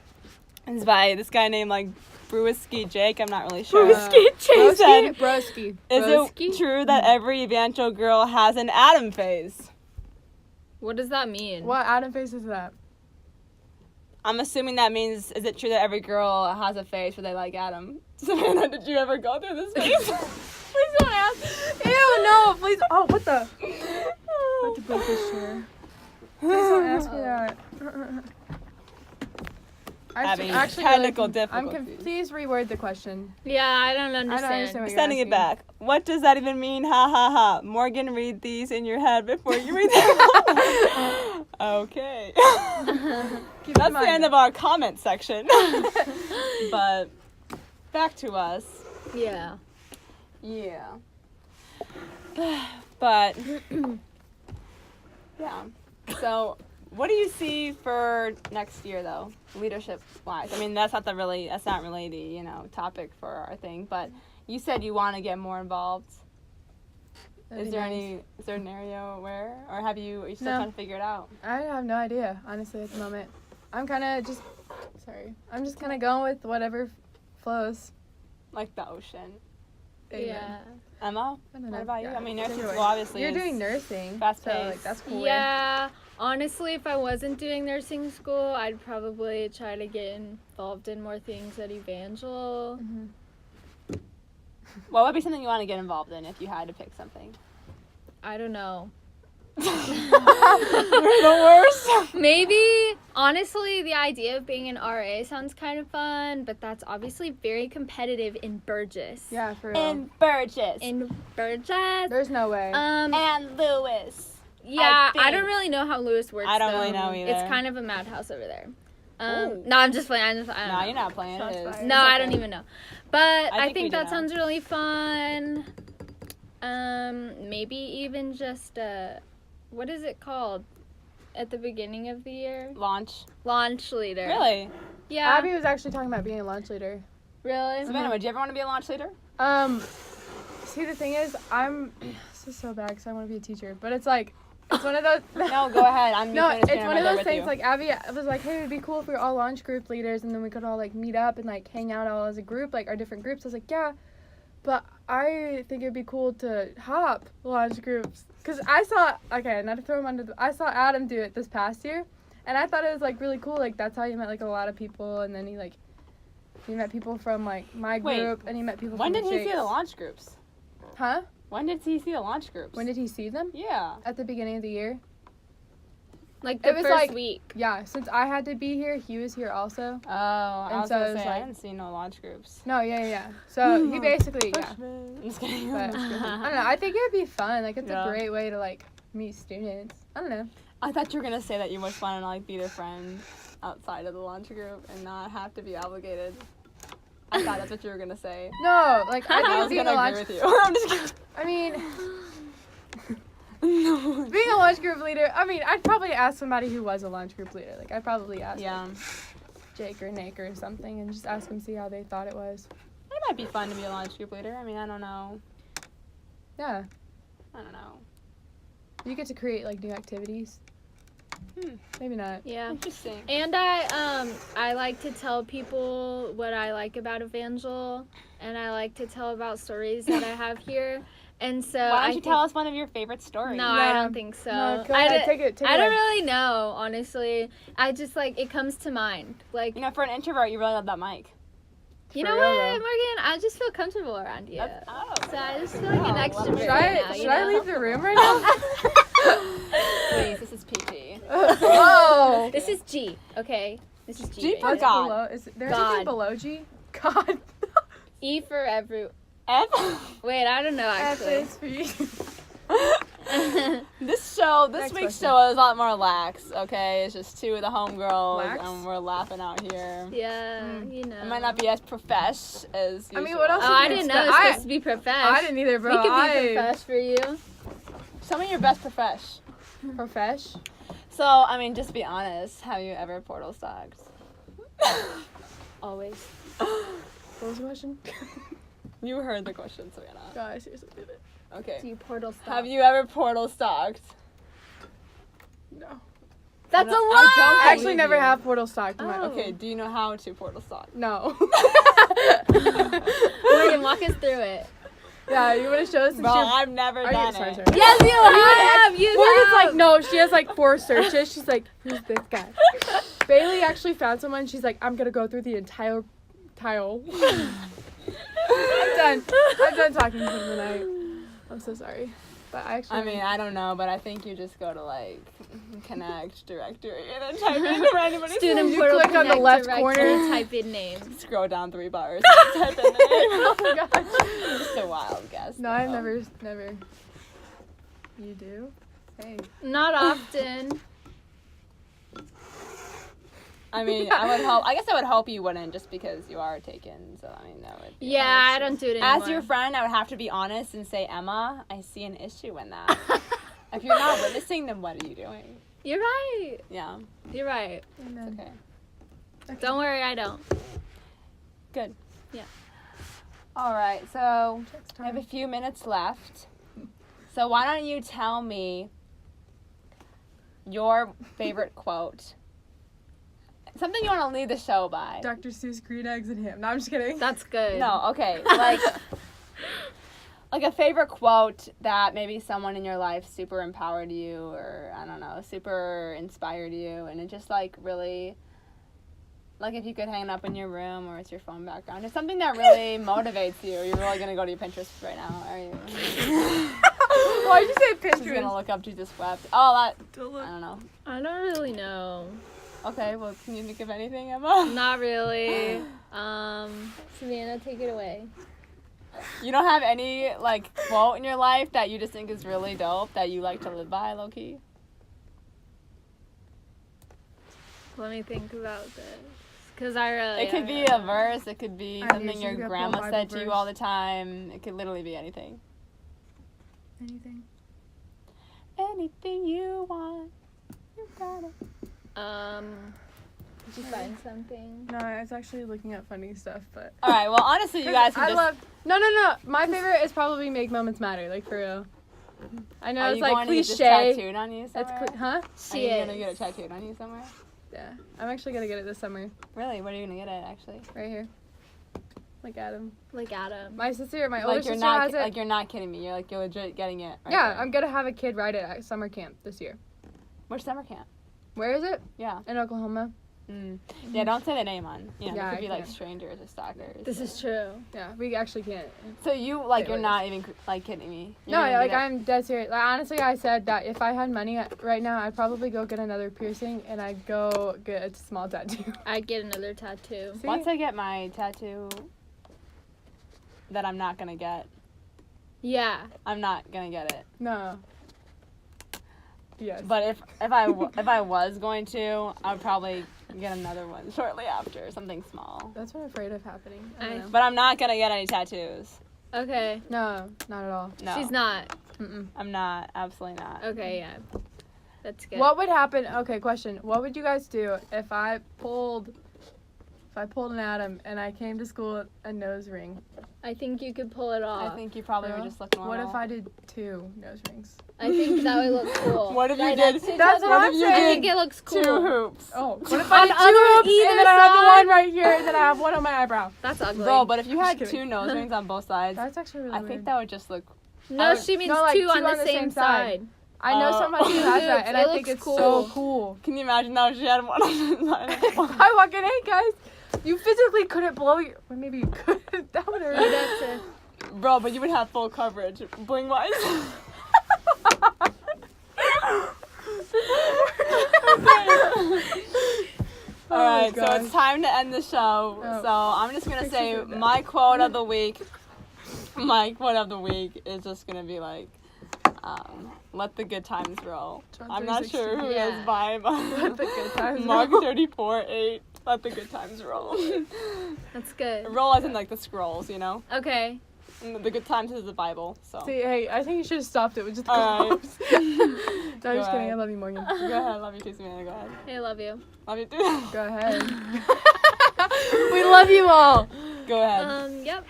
is by this guy named like Brewisky Jake. I'm not really sure. He said, Broski. is Broski? it true that every evangel girl has an Adam phase? What does that mean? What Adam face is that? I'm assuming that means, is it true that every girl has a phase where they like Adam? Savannah, did you ever go through this phase? Please don't ask. Ew, no, please. Oh, what the? I have to break this chair. Please don't ask me that. Having Actually, technical I'm difficulties. Please reword the question. Yeah, I don't understand. understand what you're Sending it asking. back. What does that even mean? Ha ha ha. Morgan, read these in your head before you read them. Okay. Keep That's in mind. the end of our comment section. But back to us. Yeah. Yeah. But yeah. So what do you see for next year though, leadership wise? I mean that's not really the, topic for our thing, but you said you want to get more involved. That'd Is be there nice. an area where, or are you still No. trying to figure it out? I have no idea, honestly, at the moment. I'm kind of just going with whatever flows. Like the ocean. Yeah. Emma, I don't know. what about you? Yeah. I mean, nursing Take it school away. obviously You're is doing nursing, fast so paced. like that's cool. Yeah. Honestly, if I wasn't doing nursing school, I'd probably try to get involved in more things at Evangel. Mm-hmm. What would be something you want to get involved in if you had to pick something? I don't know. You're the worst. Maybe, honestly, the idea of being an RA sounds kind of fun, but that's obviously very competitive in Burgess. Yeah, for real. In Burgess. In Burgess? There's no way. And Lewis. Yeah, I think. don't really know how Lewis works. I don't though. really know either. It's kind of a madhouse over there. Ooh. No, I'm just playing. I don't No, know. you're not playing. Shots It is. fired. No, I don't even know. But I think we think do that know. sounds really fun. Maybe even just what is it called at the beginning of the year? Launch. Launch leader. Really? Yeah. Abby was actually talking about being a launch leader. Really? Savannah, would you ever want to be a launch leader? See, the thing is, this is so bad because I want to be a teacher, but it's like, it's one of those. No, go ahead. I'm No, finished it's dinner one right of there those with things. you. Like Abby was like, "Hey, it'd be cool if we were all launch group leaders, and then we could all like meet up and like hang out all as a group, like our different groups." I was like, "Yeah, but I think it'd be cool to hop launch groups." Cause I saw, not to throw him under I saw Adam do it this past year, and I thought it was like really cool. Like that's how he met like a lot of people, and then he met people from like my Wait, group, and he met people. When from did he see Jake's. the launch groups? Huh? When did he see the launch groups? When did he see them? Yeah. At the beginning of the year. Like the It was first like- week. Yeah, since I had to be here, he was here also. Oh, I And was so gonna it was say I like- didn't see no launch groups. No, yeah. So he basically, yeah. Freshman. I'm just kidding. But I don't know. I think it'd be fun. Like it's Yeah. a great way to like meet students. I don't know. I thought you were gonna say that you would want to like be their friend outside of the launch group and not have to be obligated. I thought that's what you were gonna say. No, like I I think was being gonna a agree launch. with you. I'm just kidding. I mean, No. being a launch group leader. I mean, I'd probably ask somebody who was a launch group leader. Like I'd probably ask Yeah. like, Jake or Nick or something, and just ask them see how they thought it was. It might be fun to be a launch group leader. I mean, I don't know. Yeah, I don't know. you get to create like new activities. Maybe not. Yeah. Interesting. And I like to tell people what I like about Evangel, and I like to tell about stories that I have here. And so Why I don't you tell us one of your favorite stories? No, I Yeah. don't think so. No, go I ahead. d- Take it I don't away. really know, honestly. I just like it comes to mind. Like You know, for an introvert, you really love that mic. you For know real, what, though. Morgan? I just feel comfortable around you. That's, oh. So I just feel like an Oh, extrovert Should right now. I you should I know? leave the room right now? Please, this is PG. Whoa. This is G, okay? This is G. G baby. for What's God. below? Is there God. anything below G? God. E for every. F. Wait, I don't know actually. This show, this Next week's question. show is a lot more lax, okay? It's just two of the homegirls, Lax? and we're laughing out here. Yeah, you know. It might not be as profesh as I mean, usual. what else Oh, I didn't know it was I- supposed to be profesh. I didn't either, bro. We could be profesh for you. Show me your best profesh. Profesh. So, I mean, just be honest. Have you ever portal stalked? Always. What was the question? You heard the question, Savannah. God, I seriously did it. Okay. Do you portal stop? Have you ever portal stalked? No. That's I a don't- lie! I I actually believe never you. have portal stalked. Oh. Okay, do you know how to portal stalk? No. Morgan, walk us through it. Yeah, you want to show us? Well, I've never Are done you, sorry, it. sorry. Yes, you have! You Morgan's have! like, no, she has like 4 searches. She's like, who's this guy? Bailey actually found someone. She's like, I'm gonna go through the entire tile. I'm done talking for the night. I'm so sorry. But I actually. I mean, I don't know, but I think you just go to like connect directory and then type in for anybody. Student You portal click on the connect left directory, corner. type in names. Scroll down 3 bars. Type in the name. Oh my gosh. Just a wild guess. No, I've though. never. You do? Hey. Not often. I mean, I would hope. I guess I would hope you wouldn't, just because you are taken. So I mean, that would. Be Yeah, I don't do it anymore. As your friend, I would have to be honest and say, Emma, I see an issue in that. If you're not witnessing, then what are you doing? You're right. Yeah, You're right. Amen. okay. Don't worry, I don't. Good. Yeah. All right, so Text I have a time. few minutes left. So why don't you tell me your favorite quote? Something you want to leave the show by. Dr. Seuss, green eggs, and ham. No, I'm just kidding. That's good. No, okay. Like a favorite quote that maybe someone in your life super empowered you, or I don't know, super inspired you, and it just like really, like if you could hang it up in your room or it's your phone background, it's something that really motivates you. You're really gonna go to your Pinterest right now, are you? Why'd you say She's gonna Pinterest? look up Jesus wept. Oh, that I don't know. I don't really know. Okay, well, can you think of anything, Emma? Not really. Savannah, take it away. You don't have any like quote in your life that you just think is really dope that you like to live by, low key? Let me think about this. Because I really. It could be a verse. It could be I something knew your she could grandma pull a said Bible to you verse. all the time. It could literally be anything. Anything? Anything you want, you got it. Did you find something? No, I was actually looking at funny stuff, but. All right. Well, honestly, you guys can I just. love. No. My favorite is probably Make Moments Matter, like for real. I know Are it's you like going to get this cliche. tattooed on you That's somewhere? huh? Are you gonna get it tattooed on you somewhere? Yeah, I'm actually gonna get it this summer, Really? What are you gonna get it actually? right here. Like Adam. Like Adam. My older Like you're sister not has it. like you're not kidding me. You're legit getting it. Right Yeah, there. I'm gonna have a kid ride it at summer camp this year. Which summer camp? Where is it? Yeah. In Oklahoma. Yeah. Don't say the name on. You know, Yeah, it could I be like can't. strangers or stalkers. This is true. Yeah, we actually can't. So you like Wait, you're wait. not even like kidding me. You're No, gonna like get it? I'm dead serious. Like honestly, I said that if I had money right now, I'd probably go get another piercing and I'd go get a small tattoo. I'd get another tattoo. See? Once I get my tattoo that I'm not gonna get, Yeah. I'm not gonna get it. No. Yes. But if I was going to, I would probably get another one shortly after, something small. That's what I'm afraid of happening. I don't know. But I'm not gonna get any tattoos. Okay. No, not at all. No, She's not. Mm-mm. I'm not. Absolutely not. Okay, yeah. That's good. What would happen? Okay, question. What would you guys do if I pulled an Adam and I came to school with a nose ring? I think you could pull it off. I think you probably would Yeah. just look normal. What if I did 2 nose rings? I think that would look cool. What if you Right did? next to each That's other? what What I'm if you I saying. think it looks cool. 2 hoops? Oh, what if I On did 2 other hoops either and then I have the side? one right here and then I have one on my eyebrow? That's ugly. Bro, but if you had Just 2 kidding. nose rings on both sides, That's actually really I weird. think that would just look. no, I would- she means No, like, 2 on the same side. I know Oh. somebody who has that and It I think looks it's cool. so cool. Can you imagine now if she had one on the side? I fucking hate guys. You physically couldn't blow your. Well, maybe you could. That would hurt. You'd have to- Bro, but you would have full coverage, bling wise. Alright, so gosh. it's time to end the show. Oh. So I'm just gonna say Fix it. my quote of the week. My quote of the week is just gonna be like, let the good times roll. John I'm not sure who 3:16. goes by, Let the but good times Mark roll. 34:8. Let the good times roll. That's good. Roll as in like the scrolls, you know. Okay. And the good times is the Bible. So See, hey, I think you should have stopped it with just the Alright. gloves. No, I'm just Go kidding. I ahead. love you, Morgan. go ahead, love you too, Samantha. Go ahead, Hey, I love you. love you too. Go ahead. We love you all. Go ahead. Yep.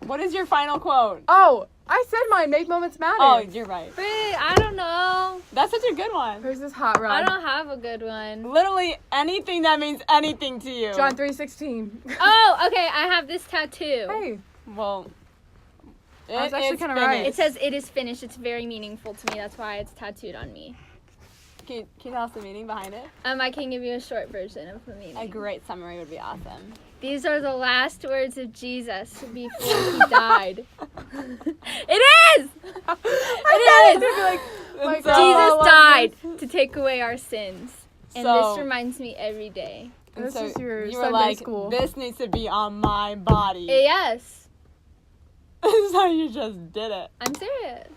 What is your final quote? Oh, I said mine. Make moments matter. Oh, you're right. Wait, I don't know. That's such a good one. Where's this hot rod? I don't have a good one. Literally anything that means anything to you. John 3:16. Oh, okay. I have this tattoo. Hey. Well, I was it actually is kinda right. It says it is finished. It's very meaningful to me. That's why it's tattooed on me. Can you tell us the meaning behind it? I can give you a short version of the meaning. A great summary would be awesome. These are the last words of Jesus before he died. It is! It is! Like, And so- Jesus love died to take away our sins. And So- this reminds me every day. and This so is your you were Sunday like, school. this needs to be on my body. Yes, So you just did it. I'm serious.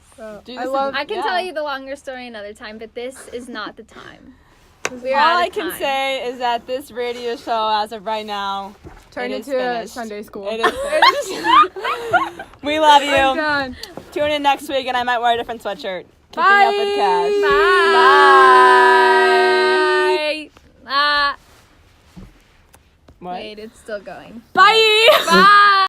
Jesus I is- love. I can Yeah. tell you the longer story another time, but this is not the time. We're All out I of can time. say is that this radio show, as of right now, Turned it is into a finished. Sunday school. It is finished. We love I'm you. done. Tune in next week, and I might wear a different sweatshirt. Keeping Bye. up with Cash. Bye. What? Wait, it's still going. Bye. Bye.